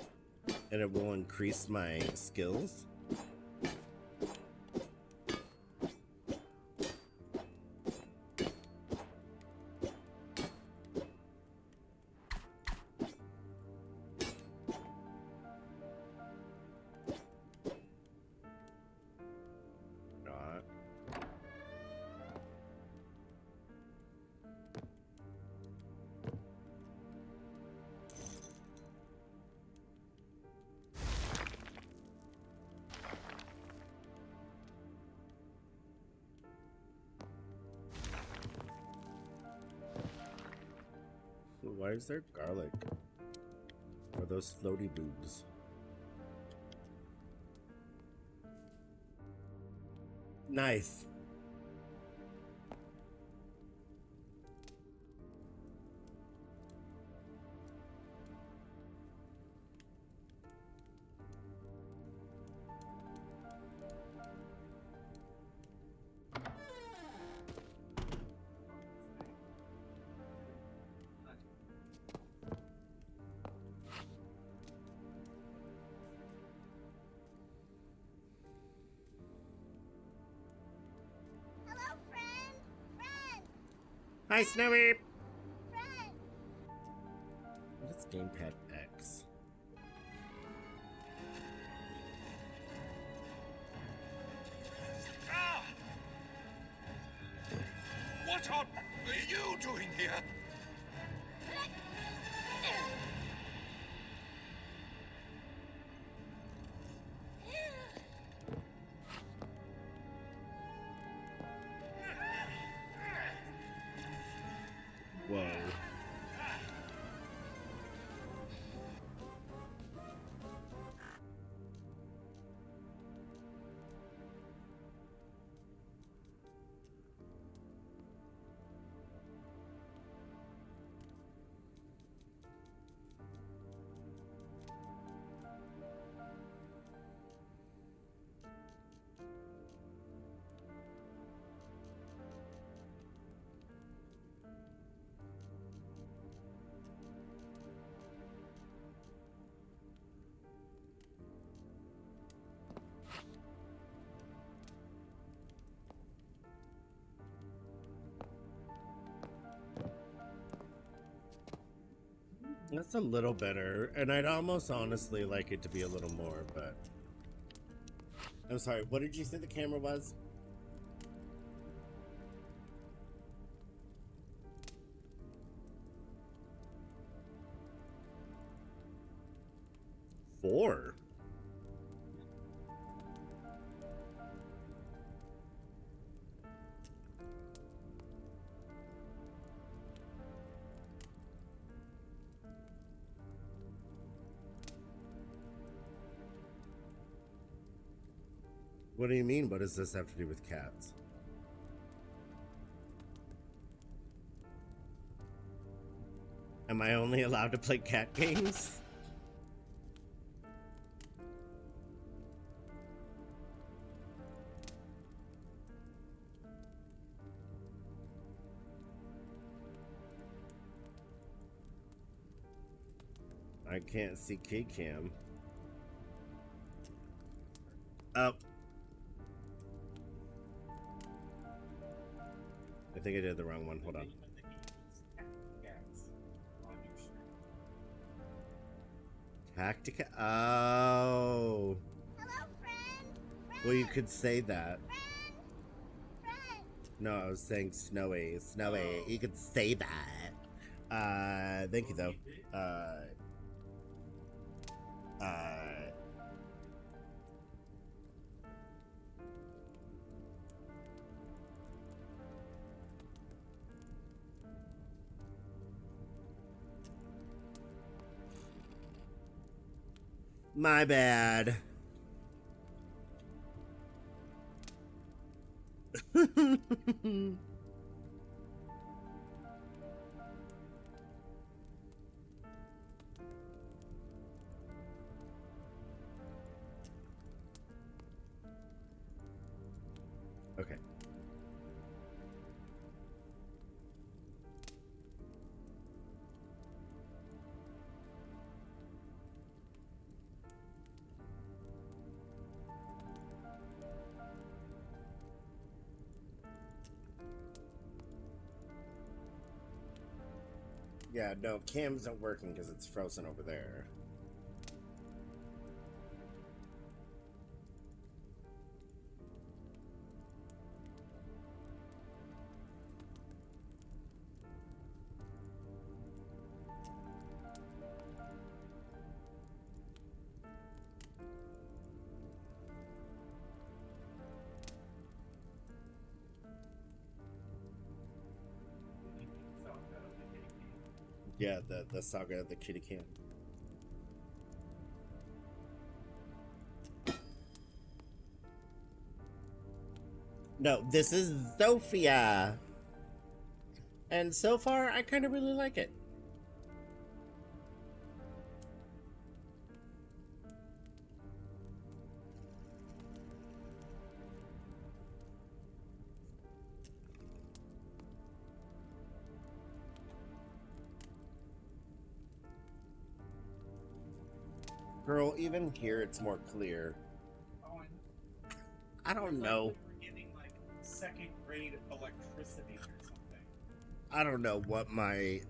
and it will increase my skills. Not. Why is there garlic? Or those floaty boobs? Nice. Hello, friend! Friend! Hi, Snowy! Friend! What is Gamepad X? Ah! What are you doing here? Whoa. That's a little better, and I'd almost honestly like it to be a little more, but... I'm sorry, what did you say the camera was? Four? What do you mean? What does this have to do with cats? Am I only allowed to play cat games? I can't see K-Cam. Oh. I think I did the wrong one. Hold on. Tactica. Oh. Hello, friend. Well, you could say that. Friend. No, I was saying snowy. Snowy. You could say that. Thank you though. My bad. Okay. Yeah, no, cam isn't working because it's frozen over there. Yeah, the saga of the kitty can. No, this is Zofia. And so far, I kind of really like it. Girl, even here it's more clear. Oh, and I don't know. we're getting like second grade electricity or something. I don't know what my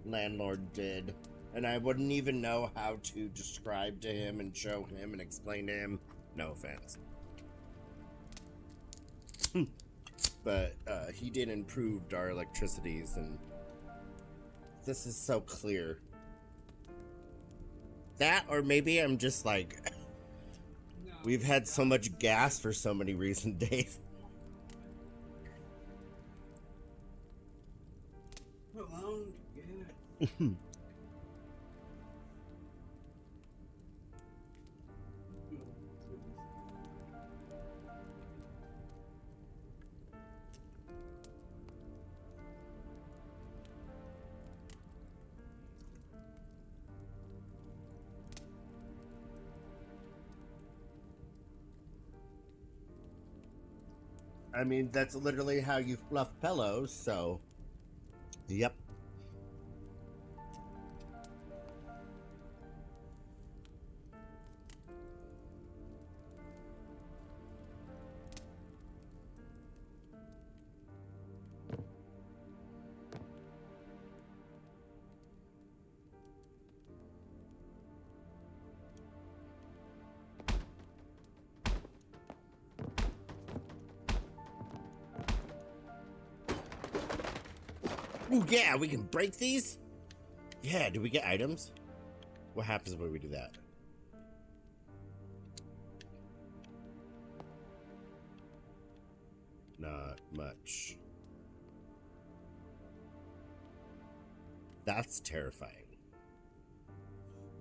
landlord did. And I wouldn't even know how to describe to him and show him and explain to him. No offense. But he did improve our electricities, and this is so clear. That, or maybe I'm just like, No, we've had so much gas for so many recent days. alone. Yeah. I mean, that's literally how you fluff pillows, so. Yep. Ooh, yeah, we can break these? Yeah, do we get items? What happens when we do that? Not much. That's terrifying.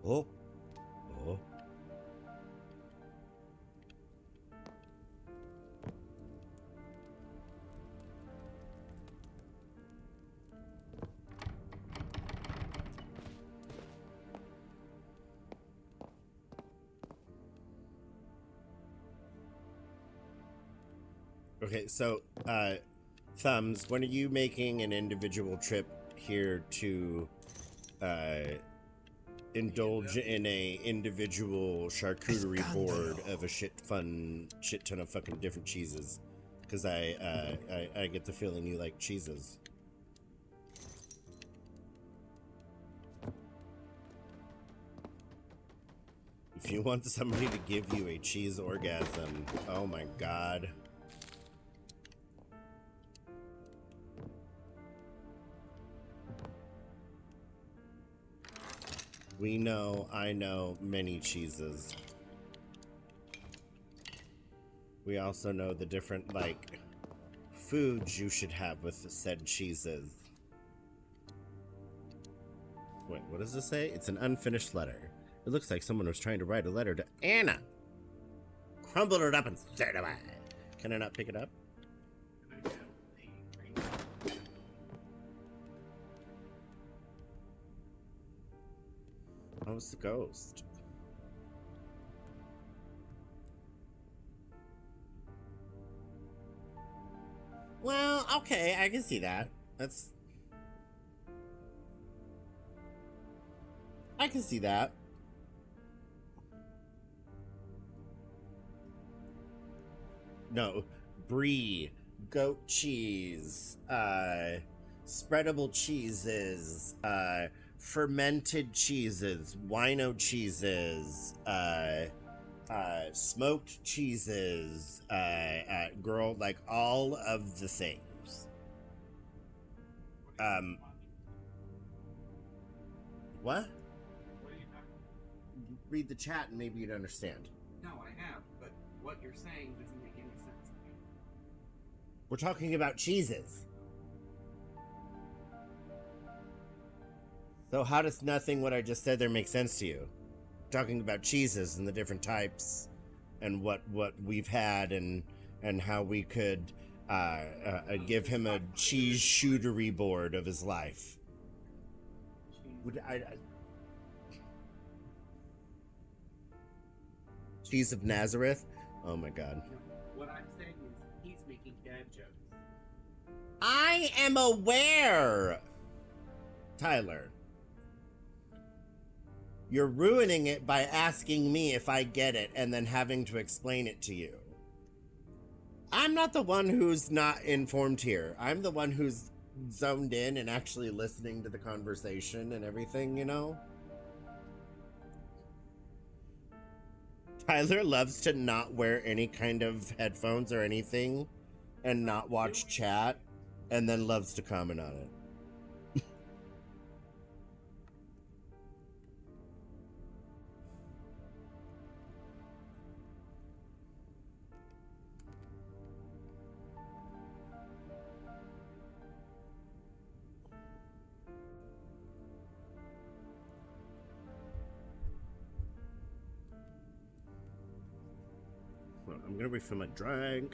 Oh. Oh. Okay, so, Thumbs, when are you making an individual trip here to, indulge in a individual charcuterie board of a shit ton of fucking different cheeses? Because I get the feeling you like cheeses. If you want somebody to give you a cheese orgasm, oh my god. We know, I know many cheeses. We also know the different, like, foods you should have with said cheeses. Wait, what does this say? It's an unfinished letter. It looks like someone was trying to write a letter to Anna. Crumbled it up and stared at it. Can I not pick it up? Oh, it's the ghost. Well, okay, I can see that. I can see that. No, brie, goat cheese, spreadable cheeses, fermented cheeses, wino cheeses, smoked cheeses, girl, like all of the things. What? What are you talking? Read the chat and maybe you'd understand. No, I have, but what you're saying doesn't make any sense to me. We're talking about cheeses. So how does nothing what I just said there make sense to you? Talking about cheeses and the different types and what we've had and how we could give him a cheese shootery board of his life. Cheese of Nazareth? Oh my god. No, what I'm saying is he's making dad jokes. I am aware! Tyler. You're ruining it by asking me if I get it and then having to explain it to you. I'm not the one who's not informed here. I'm the one who's zoned in and actually listening to the conversation and everything, you know? Tyler loves to not wear any kind of headphones or anything and not watch chat and then loves to comment on it. I'm gonna refill my drink.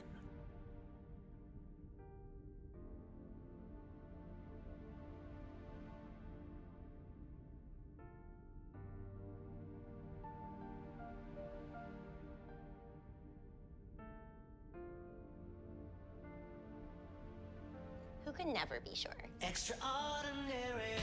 Who can never be sure? Extraordinary.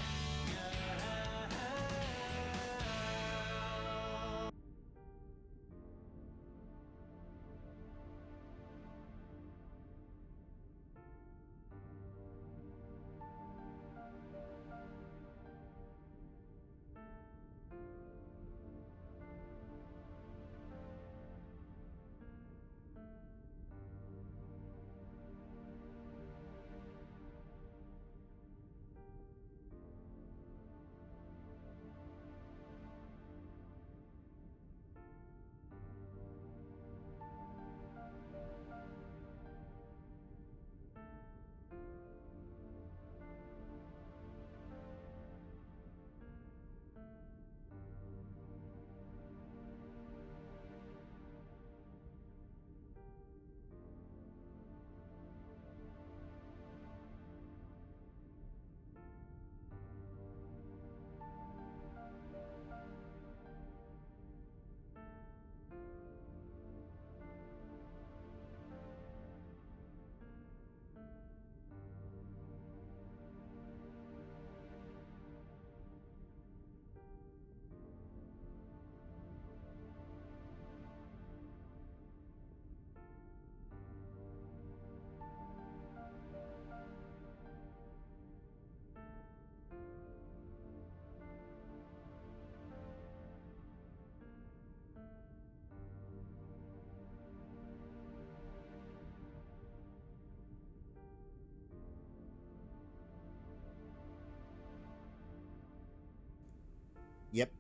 Yep.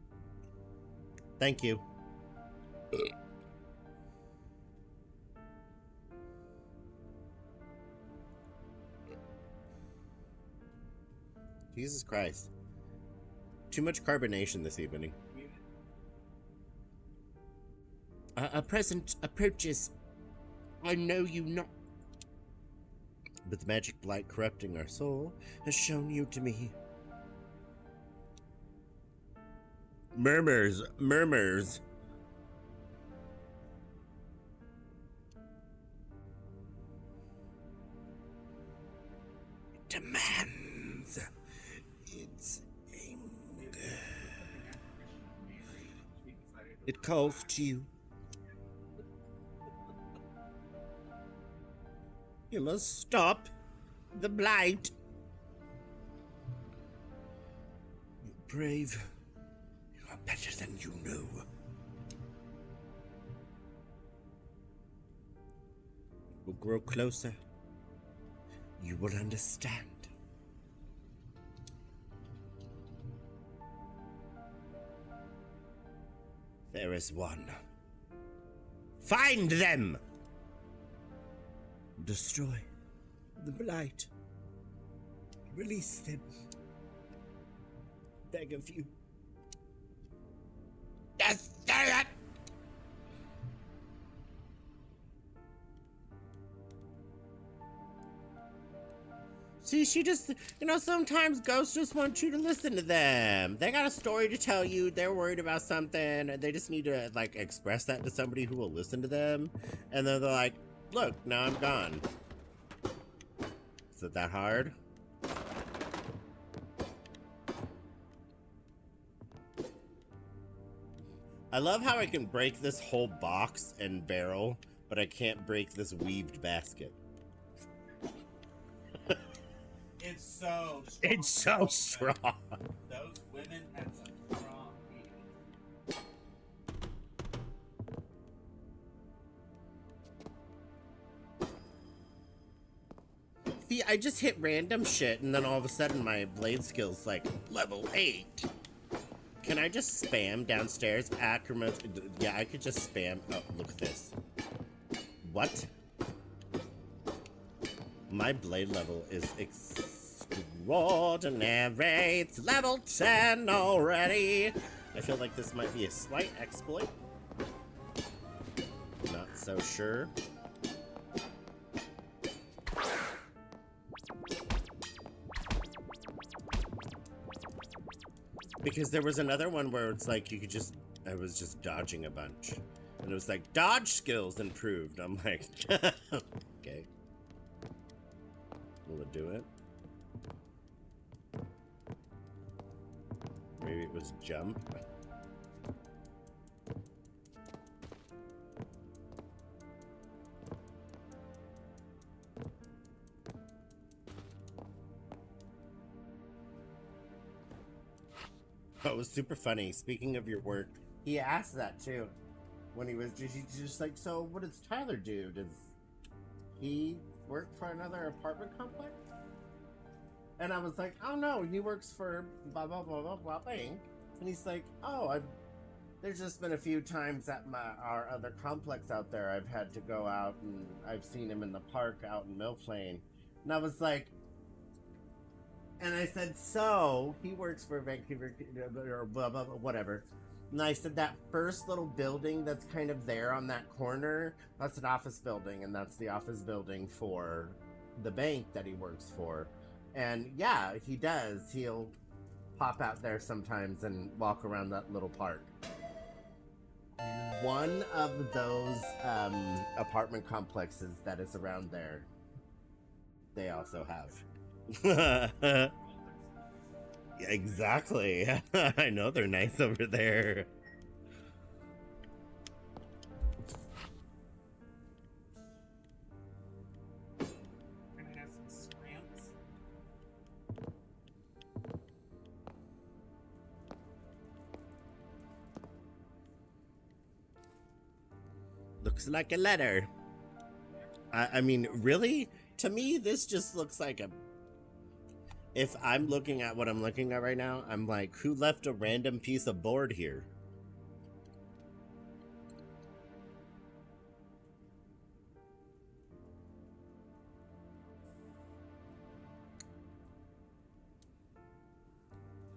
Thank you. Jesus Christ. Too much carbonation this evening. A present approaches. I know you not. But the magic blight corrupting our soul has shown you to me. Murmurs, murmurs. It demands its anger. It calls to you. You must stop the blight. You're brave. You are better than you know. We'll grow closer. You will understand. There is one. Find them! Destroy the blight. Release them. Beg of you. Destroy it! See, she just, sometimes ghosts just want you to listen to them. They got a story to tell you. They're worried about something. And they just need to, express that to somebody who will listen to them. And then they're like, look, now I'm gone. Is it that hard? I love how I can break this whole box and barrel, but I can't break this weaved basket. It's so strong. It's so strong. Those women had some strong meetings. See, I just hit random shit, and then all of a sudden my blade skill's level 8. Can I just spam downstairs? Yeah, I could just spam. Oh, look at this. What? My blade level is extraordinary. It's level 10 already. I feel like this might be a slight exploit. Not so sure. Because there was another one where it's you could just, I was just dodging a bunch. And it was dodge skills improved. I'm like, okay. Will it do it? Maybe it was jump. Oh, it was super funny. Speaking of your work, he asked that too. When he was just like, so what does Tyler do? Does he work for another apartment complex? And I was like, oh no, he works for blah blah blah blah blah bank. And he's like, oh, there's just been a few times at our other complex out there I've had to go out, and I've seen him in the park out in Mill Plain. And I was like, and I said, so he works for Vancouver or blah blah blah whatever. And I said, that first little building that's kind of there on that corner, that's an office building, and that's the office building for the bank that he works for. And yeah, he does. He'll pop out there sometimes and walk around that little park. One of those apartment complexes that is around there, they also have. Exactly. I know they're nice over there. Gonna have some scramps. Looks like a letter. I mean, really? To me, this just looks like a... If I'm looking at what I'm looking at right now, I'm like, who left a random piece of board here?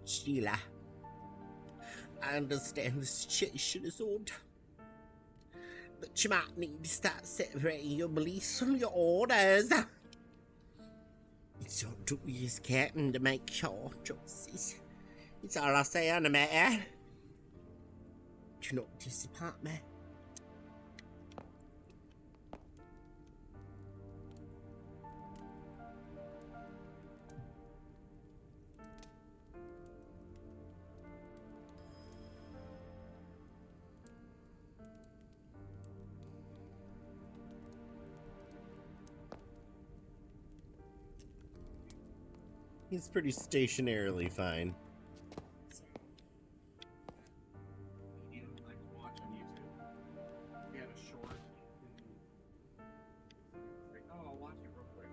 Sheila, I understand the situation is odd, but you might need to start separating your beliefs from your orders. It's up to you as captain to make your choices. It's all I say on the matter. Do not disappoint me. He's pretty stationarily fine. So, you know, like watch on YouTube. He had a short, and like, oh, I'll watch it real quick.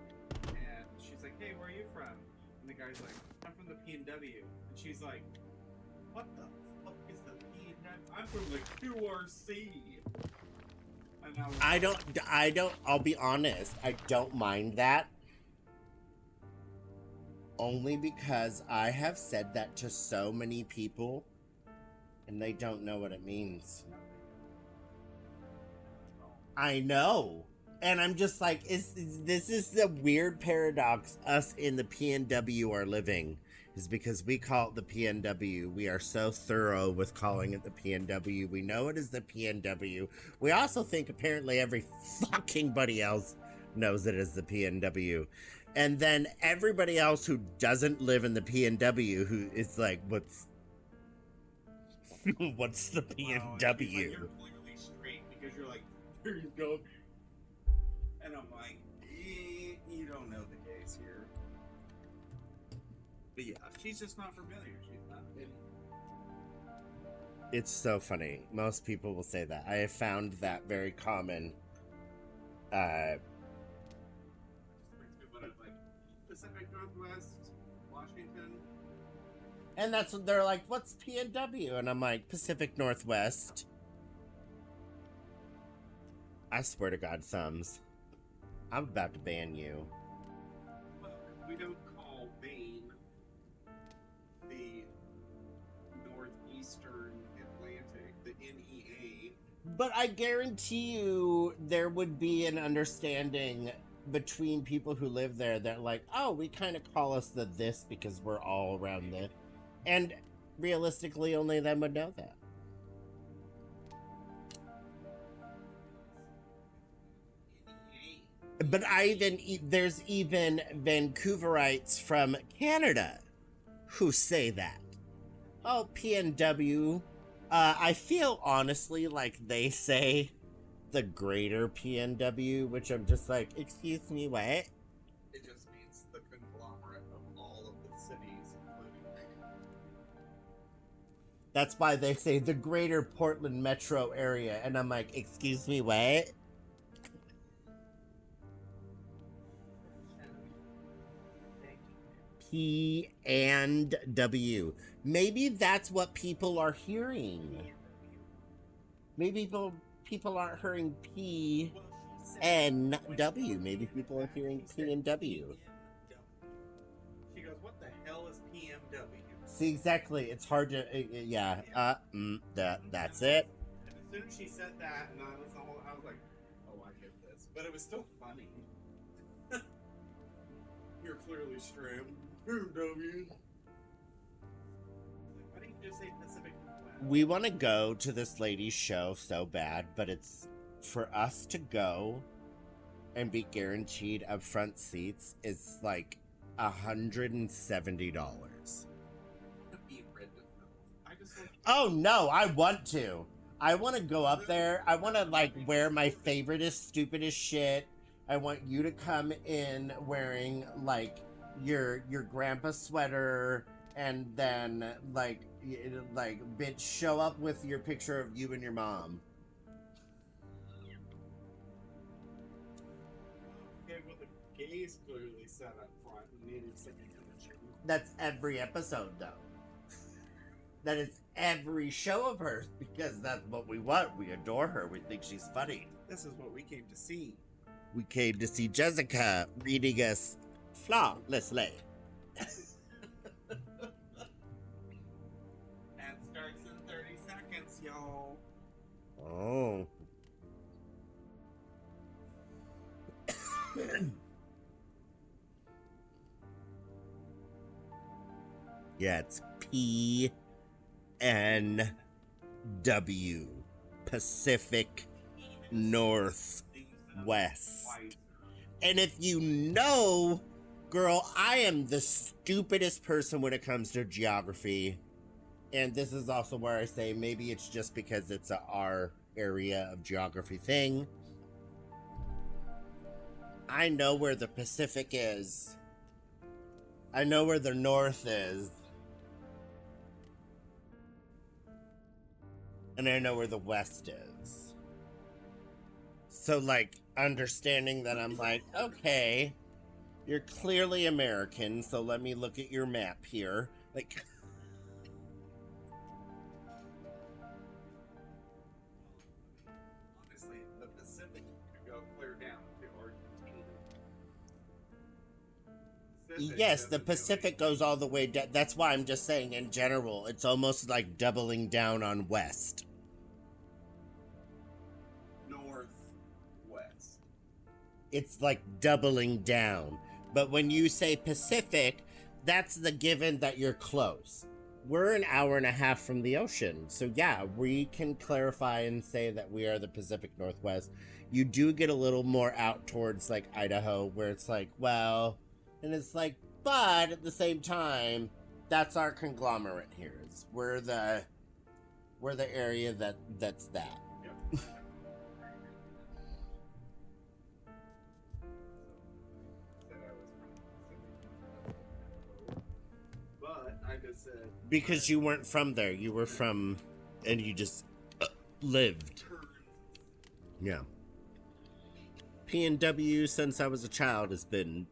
And she's like, hey, where are you from? And the guy's like, I'm from the PNW. And she's like, what the fuck is the PNW? I'm from the QRC. And I don't, I'll be honest, I don't mind that. Only because I have said that to so many people and they don't know what it means. I know. And I'm just like, this is the weird paradox us in the PNW are living. Is because we call it the PNW. We are so thorough with calling it the PNW. We know it is the PNW. We also think apparently every fucking buddy else knows it is the PNW. And then everybody else who doesn't live in the PNW, who is like, what's what's the PNW? Like, you're clearly straight because you're like, there you go. And I'm like, you don't know the case here. But yeah, she's just not familiar. She's not. It's so funny. Most people will say that. I have found that very common. Pacific Northwest, Washington. And that's what they're like, what's PNW? And I'm like, Pacific Northwest. I swear to God, thumbs. I'm about to ban you. Well, we don't call Maine the Northeastern Atlantic, the NEA. But I guarantee you there would be an understanding between people who live there that like, oh, we kind of call us the this because we're all around this. And realistically, only them would know that. But there's even Vancouverites from Canada who say that. Oh, PNW. I feel honestly like they say the greater PNW, which I'm just like, excuse me, what? It just means the conglomerate of all of the cities, including. That's why they say the greater Portland metro area, and I'm like, excuse me, what? P and W. Maybe that's what people are hearing. Maybe people aren't hearing P N W. Maybe people are hearing P and W. She goes, what the hell is PMW? See, exactly. It's hard to, yeah. That's it. And as soon as she said that, and I was like, oh, I get this. But it was still funny. You're clearly straight. PMW. Why didn't you just say Pacific Northwest? We want to go to this lady's show so bad, but it's for us to go and be guaranteed upfront seats is like $170. Oh no, I want to. I want to go up there. I want to like wear my favoriteest, stupidest shit. I want you to come in wearing like your grandpa sweater, and then like bitch show up with your picture of you and your mom. Okay, well the gays clearly sat up front and needed some attention. That's every episode, though. That is every show of hers, because that's what we want. We adore her. We think she's funny. This is what we came to see. We came to see Jessica reading us flawlessly. And starts in 30 seconds, y'all. Oh. Yeah, it's PNW, Pacific Northwest. And if you know, girl, I am the stupidest person when it comes to geography. And this is also where I say maybe it's just because it's our area of geography thing. I know where the Pacific is. I know where the North is. And I know where the West is. So, like, understanding that, I'm like, okay, you're clearly American, so let me look at your map here. Like, Honestly, the Pacific could go clear down to Argentina. yes, the Pacific goes all the way down. That's why I'm just saying, in general, it's almost like doubling down on West. Northwest. It's like doubling down. But when you say Pacific, that's the given that you're close. We're an hour and a half from the ocean. So yeah, we can clarify and say that we are the Pacific Northwest. You do get a little more out towards like Idaho, where it's like, well, and it's like, but at the same time, that's our conglomerate here. We're the area that's that. Yep. But I just said Because you weren't from there. You were from, and you just lived. Yeah. PNW, since I was a child, has been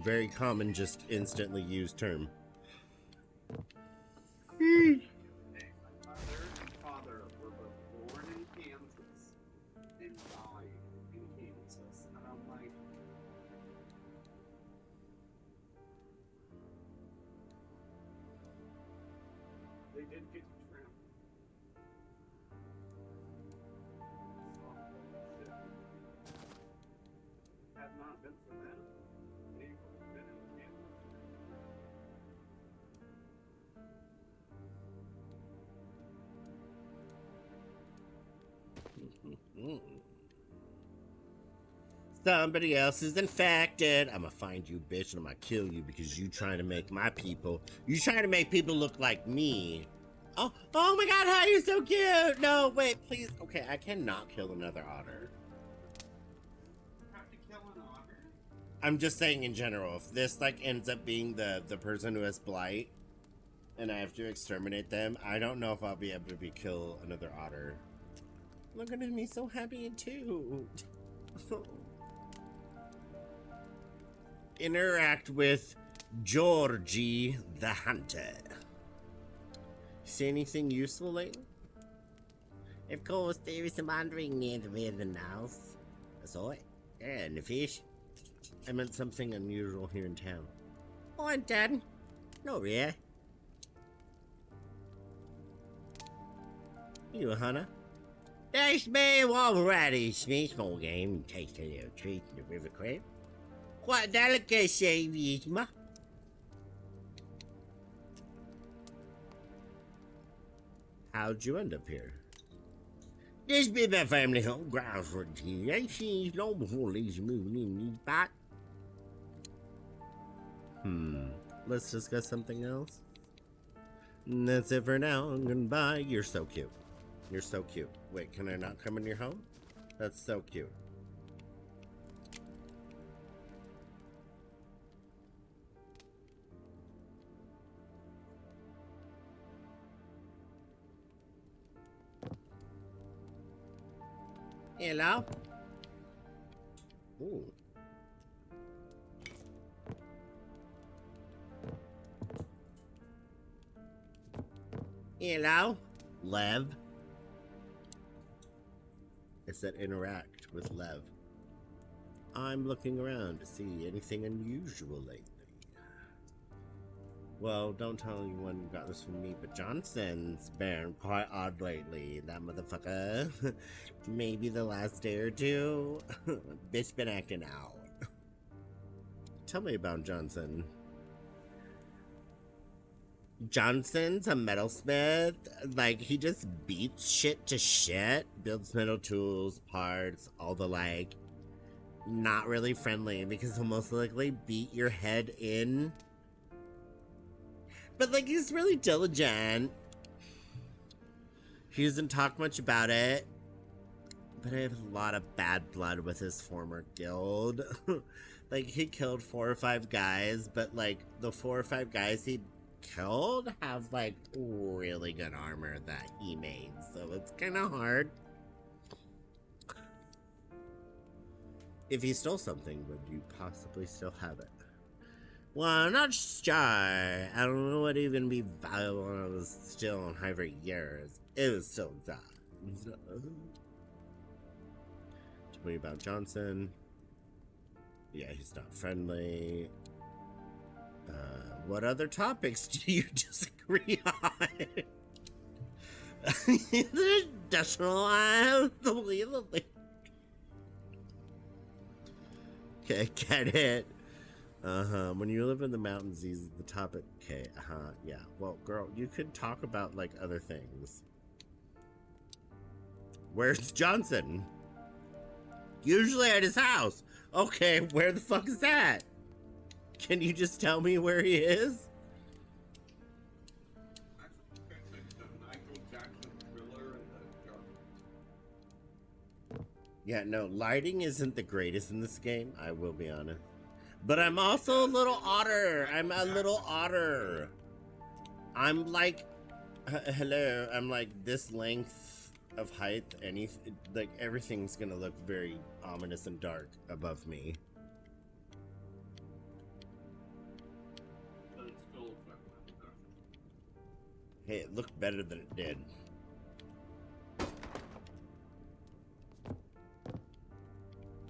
very common, just instantly used term. my mother and father were both born in Kansas and died in Kansas. And I'm like, they did get to travel. Had not been for them, they would have been in Kansas. Somebody else is infected. I'ma find you, bitch, and I'ma kill you because you trying to make my people. You trying to make people look like me. Oh my God! How you so cute? No, wait, please. Okay, I cannot kill another otter. Have to kill an otter? I'm just saying in general. If this like ends up being the person who has blight, and I have to exterminate them, I don't know if I'll be able to kill another otter. Look at me, so happy too. Interact with Georgie the Hunter. See anything useful lately? Of course, there is some wandering near the river house. I saw it. And the fish. I meant something unusual here in town. Oh, and Dad. No, yeah. You a hunter? That's me, alrighty. Smith, small game, taste a little treat in the river crab. Quite delicacy, is ma. How'd you end up here? This be my family home ground for generations long before these moving in these back. Let's discuss something else. And that's it for now. Goodbye. You're so cute. You're so cute. Wait, can I not come in your home? That's so cute. Hello? Ooh. Hello? Lev? It said interact with Lev. I'm looking around to see anything unusual lately. Well, don't tell anyone you got this from me, but Johnson's been quite odd lately. That motherfucker. Maybe the last day or two. Bitch been acting out. Tell me about Johnson. Johnson's a metalsmith. Like, he just beats shit to shit. Builds metal tools, parts, all the like. Not really friendly because he'll most likely beat your head in. But like, he's really diligent. He doesn't talk much about it. But I have a lot of bad blood with his former guild. Like, he killed 4 or 5 guys, but like, the 4 or 5 guys he killed have like really good armor that he made. So it's kind of hard. If he stole something, would you possibly still have it? Well, I'm not sure. I don't know what even be valuable when I was still on high for years. It was still that. Tell me about Johnson. Yeah, he's not friendly. What other topics do you disagree on? Additional, unbelievably. Okay, get it. When you live in the mountains, these are the topic. Okay, yeah. Well, girl, you could talk about, like, other things. Where's Johnson? Usually at his house. Okay, where the fuck is that? Can you just tell me where he is? Yeah, no, lighting isn't the greatest in this game, I will be honest. But I'm also a little otter. I'm a little otter. I'm like, hello, I'm like this length of height. Like, everything's gonna look very ominous and dark above me. Hey, it looked better than it did.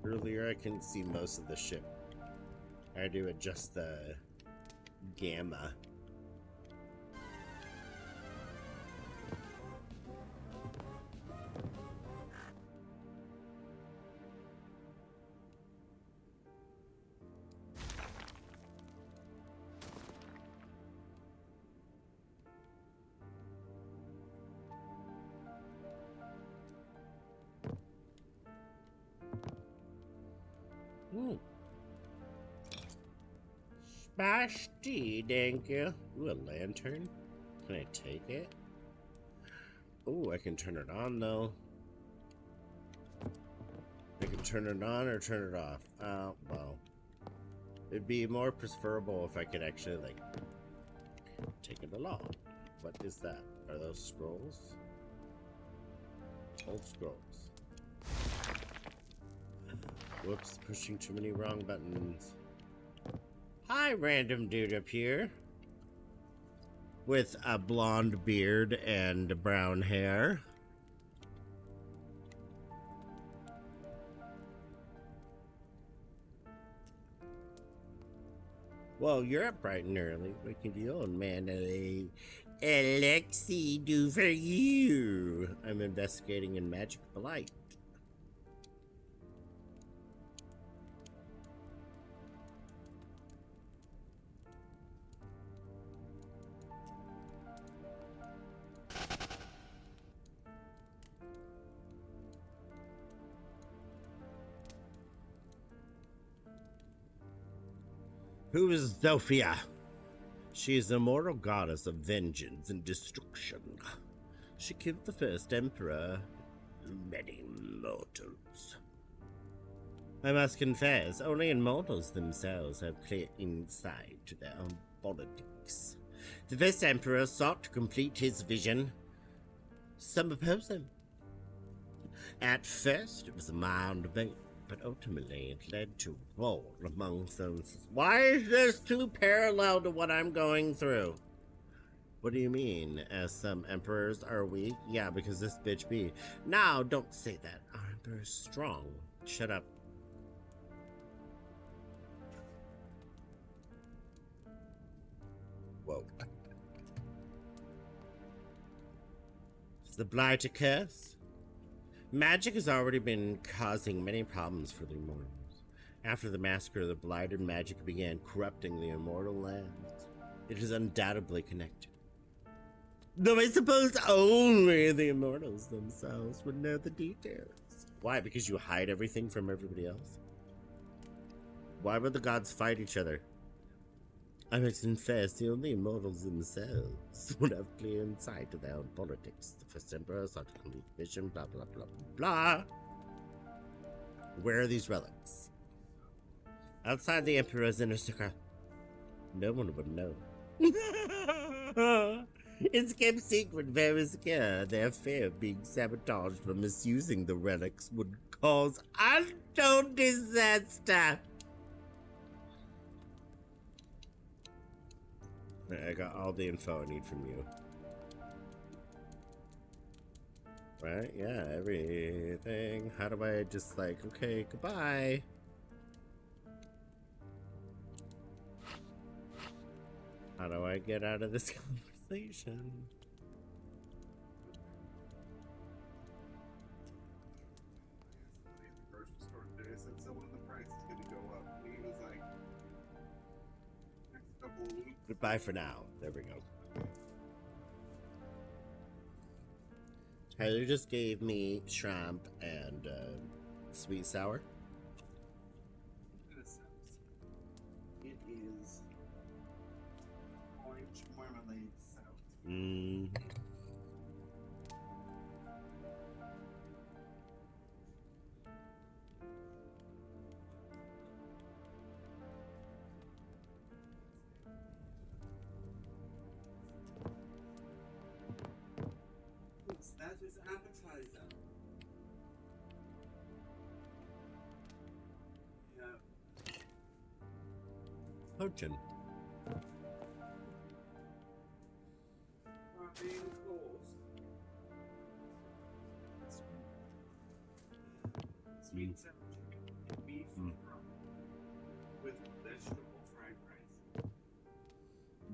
Earlier, I couldn't see most of the ship. I had to adjust the gamma. Spasty, thank you. Ooh, a lantern. Can I take it? Ooh, I can turn it on though. I can turn it on or turn it off. Well. It'd be more preferable if I could actually, like, take it along. What is that? Are those scrolls? Old scrolls. Whoops, pushing too many wrong buttons. Hi, random dude up here. With a blonde beard and brown hair. Well, you're up bright and early. What can the old man Alexi do for you? I'm investigating in Magic Blight. Who is Zofia? She is a mortal goddess of vengeance and destruction. She killed the first emperor, many mortals. I must confess, only immortals themselves have clear insight to their own politics. The first emperor sought to complete his vision. Some oppose him. At first, it was a mild debate, but ultimately it led to war among those. Why is this too parallel to what I'm going through? What do you mean? As some emperors are weak? Yeah, because this bitch be. Now, don't say that. Our emperor is strong. Shut up. Whoa. Is the blight a curse? Magic has already been causing many problems for the immortals. After the massacre, the blighted magic began corrupting the immortal lands. It is undoubtedly connected. Though I suppose only the immortals themselves would know the details. Why? Because you hide everything from everybody else? Why would the gods fight each other? I must confess, the only immortals themselves would have clear insight to their own politics. The first emperor sought a complete vision, blah, blah, blah, blah. Where are these relics? Outside the emperor's inner circle, no one would know. It's kept secret, very secure. Their fear of being sabotaged or misusing the relics would cause untold disaster. I got all the info I need from you. Right? Yeah, everything. How do I just like, okay, goodbye. How do I get out of this conversation? Grocery store today. I said, so when the price is going to go up? And he was like, next couple of weeks. Goodbye for now. There we go. Tyler just gave me shrimp and sweet sour. It is orange marmalade sour. Mmm. That is appetizer. Yeah. Poachin. Main course. Sweet sour chicken and beef with vegetable fried rice.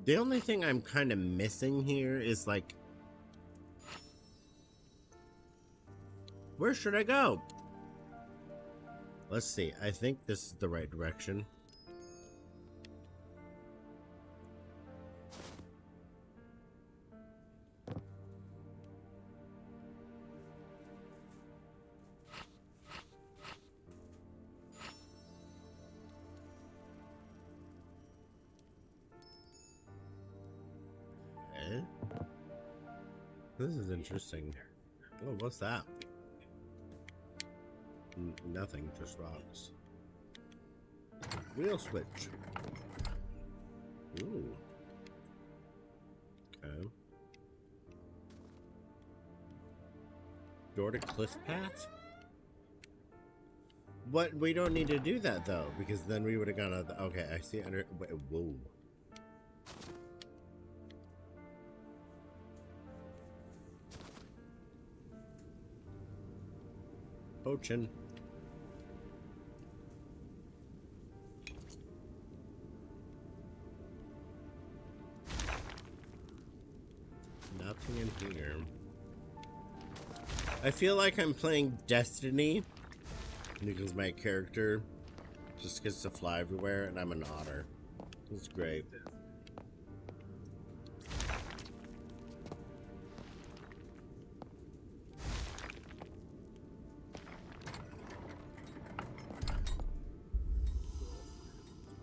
The only thing I'm kind of missing here is like, where should I go? Let's see. I think this is the right direction. Okay. This is interesting. Oh, what's that? Nothing, just rocks. Wheel switch. Ooh. Okay. Door to cliff path? What? We don't need to do that though, because then we would have gone. Okay, I see. Wait, whoa. Poachin. Nothing in here. I feel like I'm playing Destiny because my character just gets to fly everywhere and I'm an otter. It's great.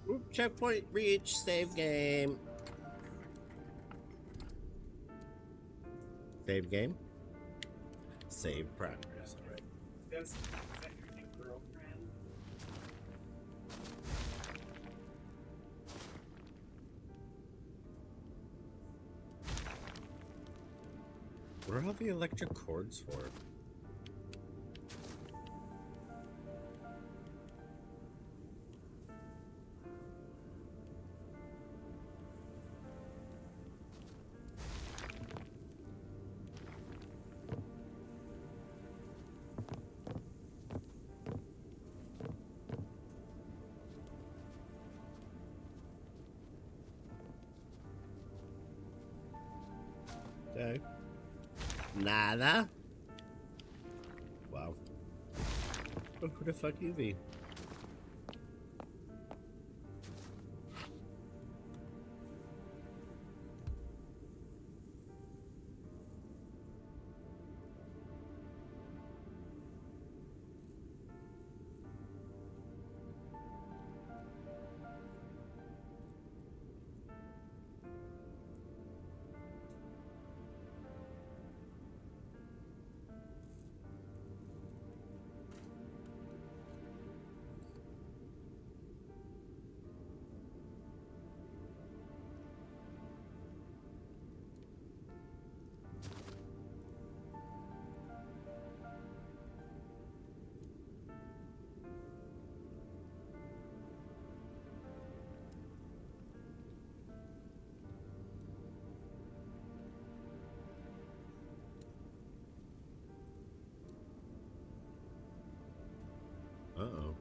Oop, checkpoint reach, save game. Save game? Save progress. Alright. Is that your new girlfriend? What are all the electric cords for? Okay. Nada. Wow. Oh, who the fuck is he? Uh-oh.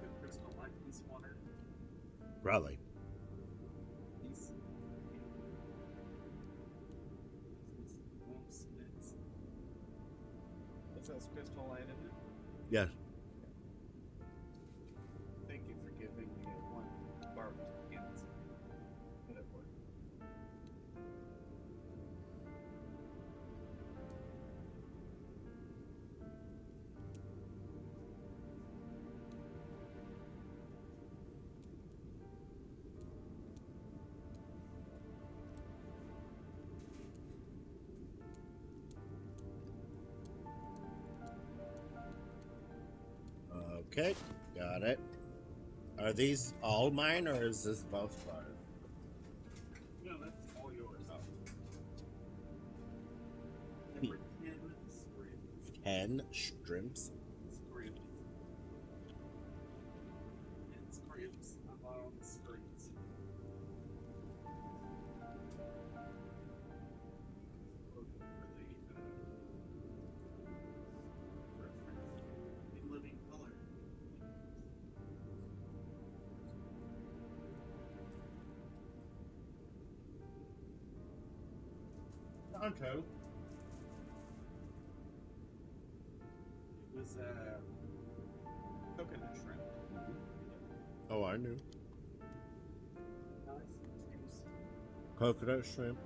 The crystal light piece water. Probably. These whoops, it's it says crystal light in it. Yes. Thank you for giving me one barbed hands. Good at work. Okay, got it. Are these all mine or is this both bars? No, that's all yours. Oh. Number 10 scrimps. 10 shrimps? Scrimps. And scrimps along the screens. In living color. Tonto. It was coconut shrimp. Oh, I knew. Nice taste. Coconut shrimp.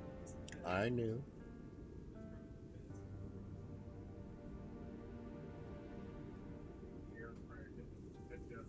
I knew. Air fried it. Good job.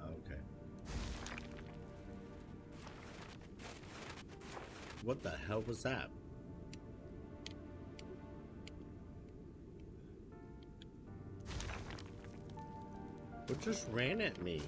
Okay. What the hell was that? What just ran at me?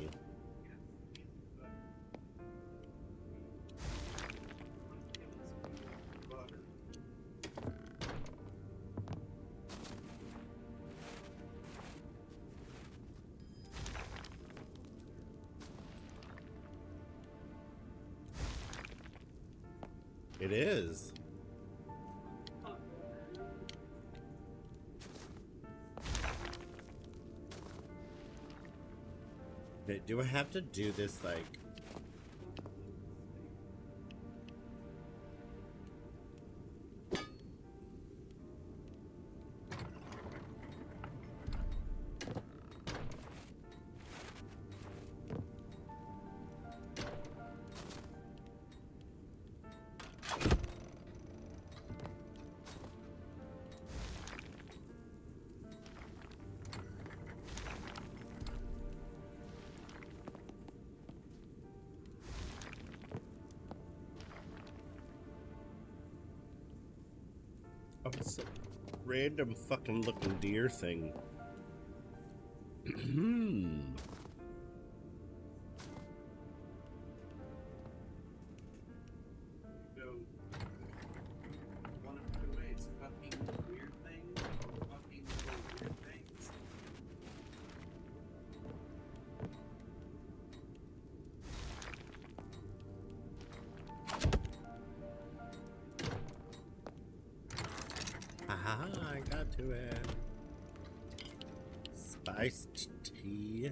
It is. Okay, do I have to do this like... Some random fucking looking deer thing. Go one of two ways. Fucking weird things or fucking little weird things. Aha, I got to it. Spiced tea.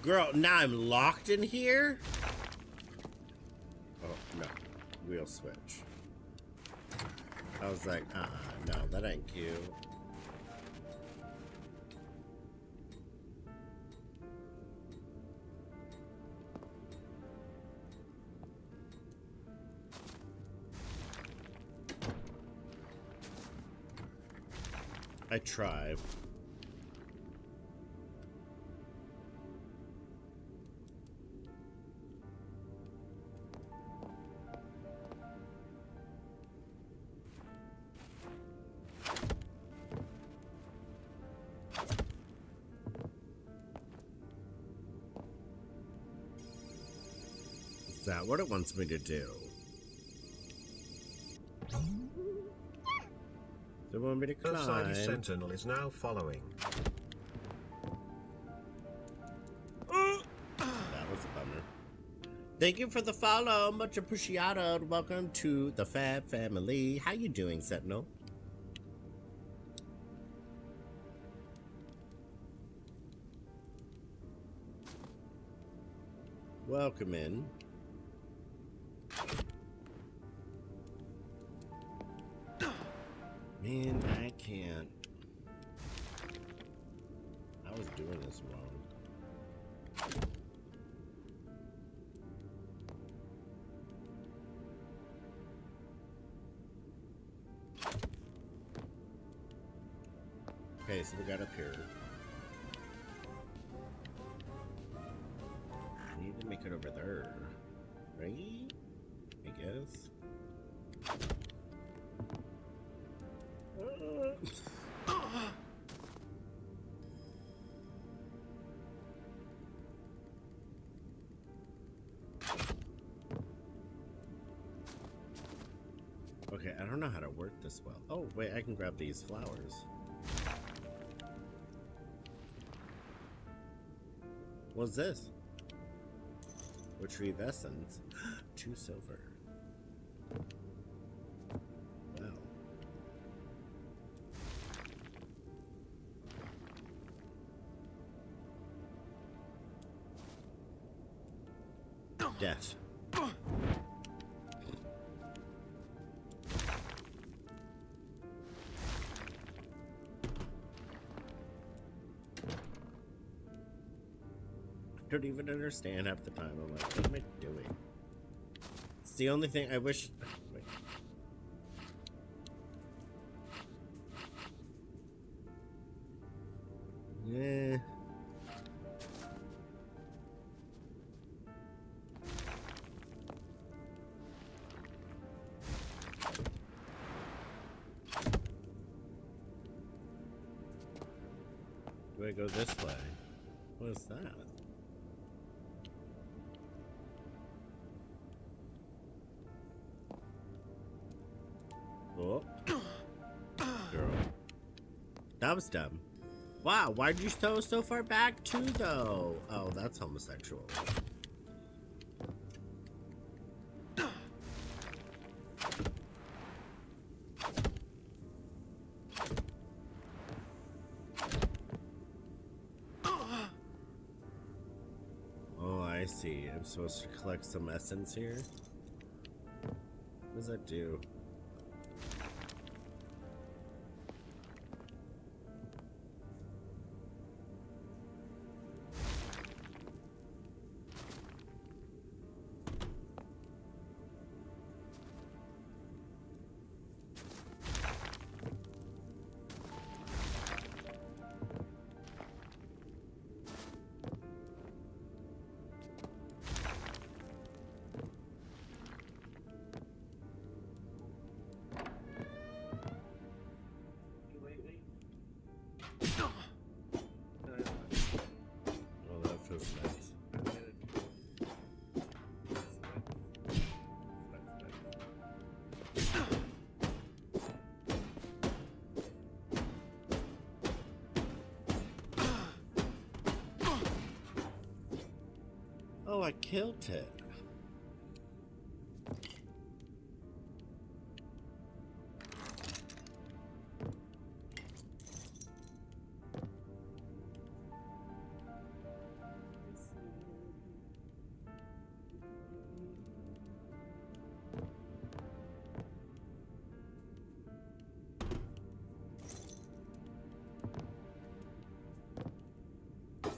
Girl, now I'm locked in here? Oh, no. Wheel switch. I was like, no, that ain't cute. I try. Is that what it wants me to do? They want me to climb. Society Sentinel is now following. That was a bummer. Thank you for the follow. Much appreciated. Welcome to the Fab family. How you doing, Sentinel? Welcome in. Man, I can't. I was doing this wrong. Okay, so we got up here. I need to make it over there. Right? I guess. Okay, I don't know how to work this well. Oh, wait, I can grab these flowers. What's this? Retrieve essence. 2 silver. Wow. Death. I don't even understand half the time. I'm like, what am I doing? It's the only thing I wish. Wait. Yeah. Do I go this way? What is that? Oh. Girl. That was dumb. Wow, why'd you throw so far back too, though? Oh, that's homosexual. Oh, I see. I'm supposed to collect some essence here? What does that do? Oh, I killed it.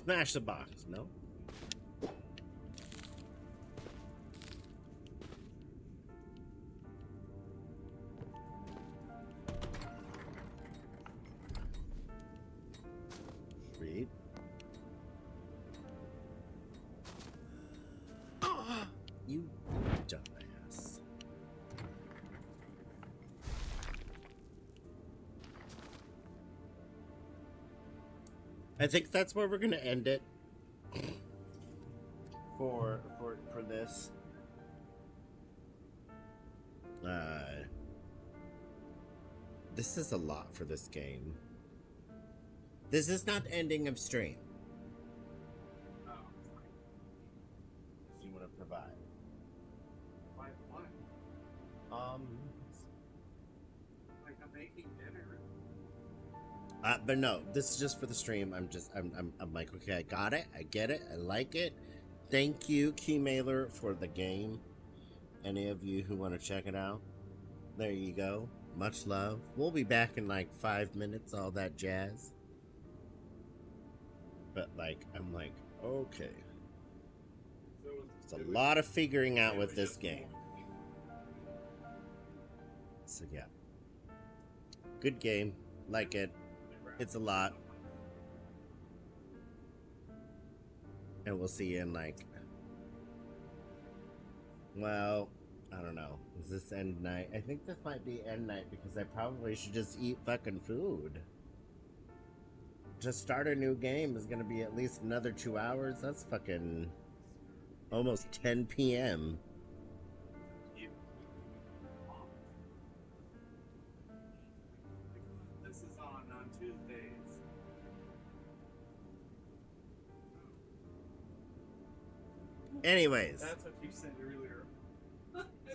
Smash the box, no? Sweet. You dumbass. I think that's where we're gonna end it for this. This is a lot for this game. This is not the ending of stream. Oh, You want to provide? why? Like I'm making dinner. But no, this is just for the stream. I'm like, okay, I got it. I get it. I like it. Thank you, Keymailer, for the game. Any of you who want to check it out, there you go. Much love. We'll be back in like 5 minutes, all that jazz. But like, I'm like, okay. It's a lot of figuring out with this game. So yeah. Good game. Like it. It's a lot. And we'll see you in like, well, I don't know. Is this end night? I think this might be end night because I probably should just eat fucking food. To start a new game is gonna be at least another 2 hours. That's fucking almost 10 p.m. This is on Tuesdays. Anyways, That's what you said earlier.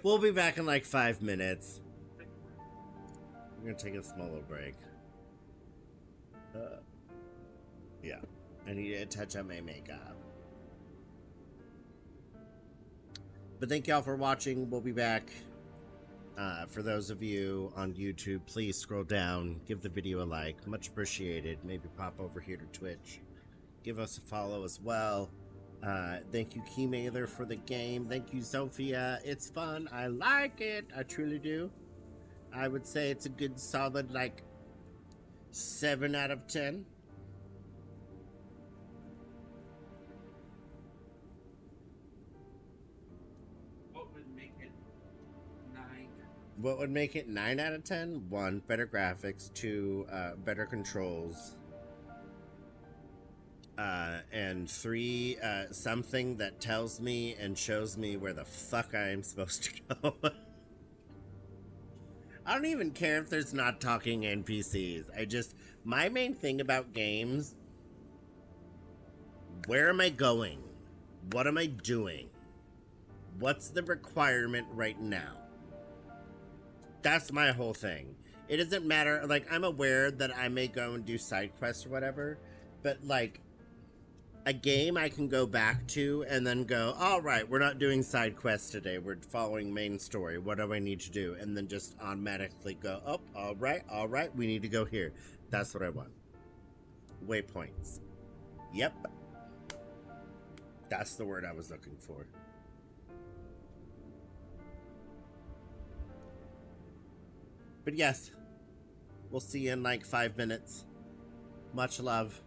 we'll be back in like 5 minutes. We're gonna take a small little break. Yeah, I need to touch up my makeup. But thank y'all for watching. We'll be back. For those of you on YouTube, please scroll down, give the video a like, much appreciated. Maybe pop over here to Twitch, give us a follow as well. Thank you, Keymailer, for the game. Thank you, Zofia. It's fun. I like it. I truly do. I would say it's a good solid like 7 out of 10. What would make it 9? What would make it 9 out of 10? 1, better graphics. 2, better controls. And 3, something that tells me and shows me where the fuck I am supposed to go. I don't even care if there's not talking NPCs. My main thing about games, where am I going? What am I doing? What's the requirement right now? That's my whole thing. It doesn't matter, like, I'm aware that I may go and do side quests or whatever, but like, a game I can go back to and then go, all right, we're not doing side quests today. We're following main story. What do I need to do? And then just automatically go, oh, all right, we need to go here. That's what I want. Waypoints. Yep. That's the word I was looking for. But yes, we'll see you in like 5 minutes. Much love.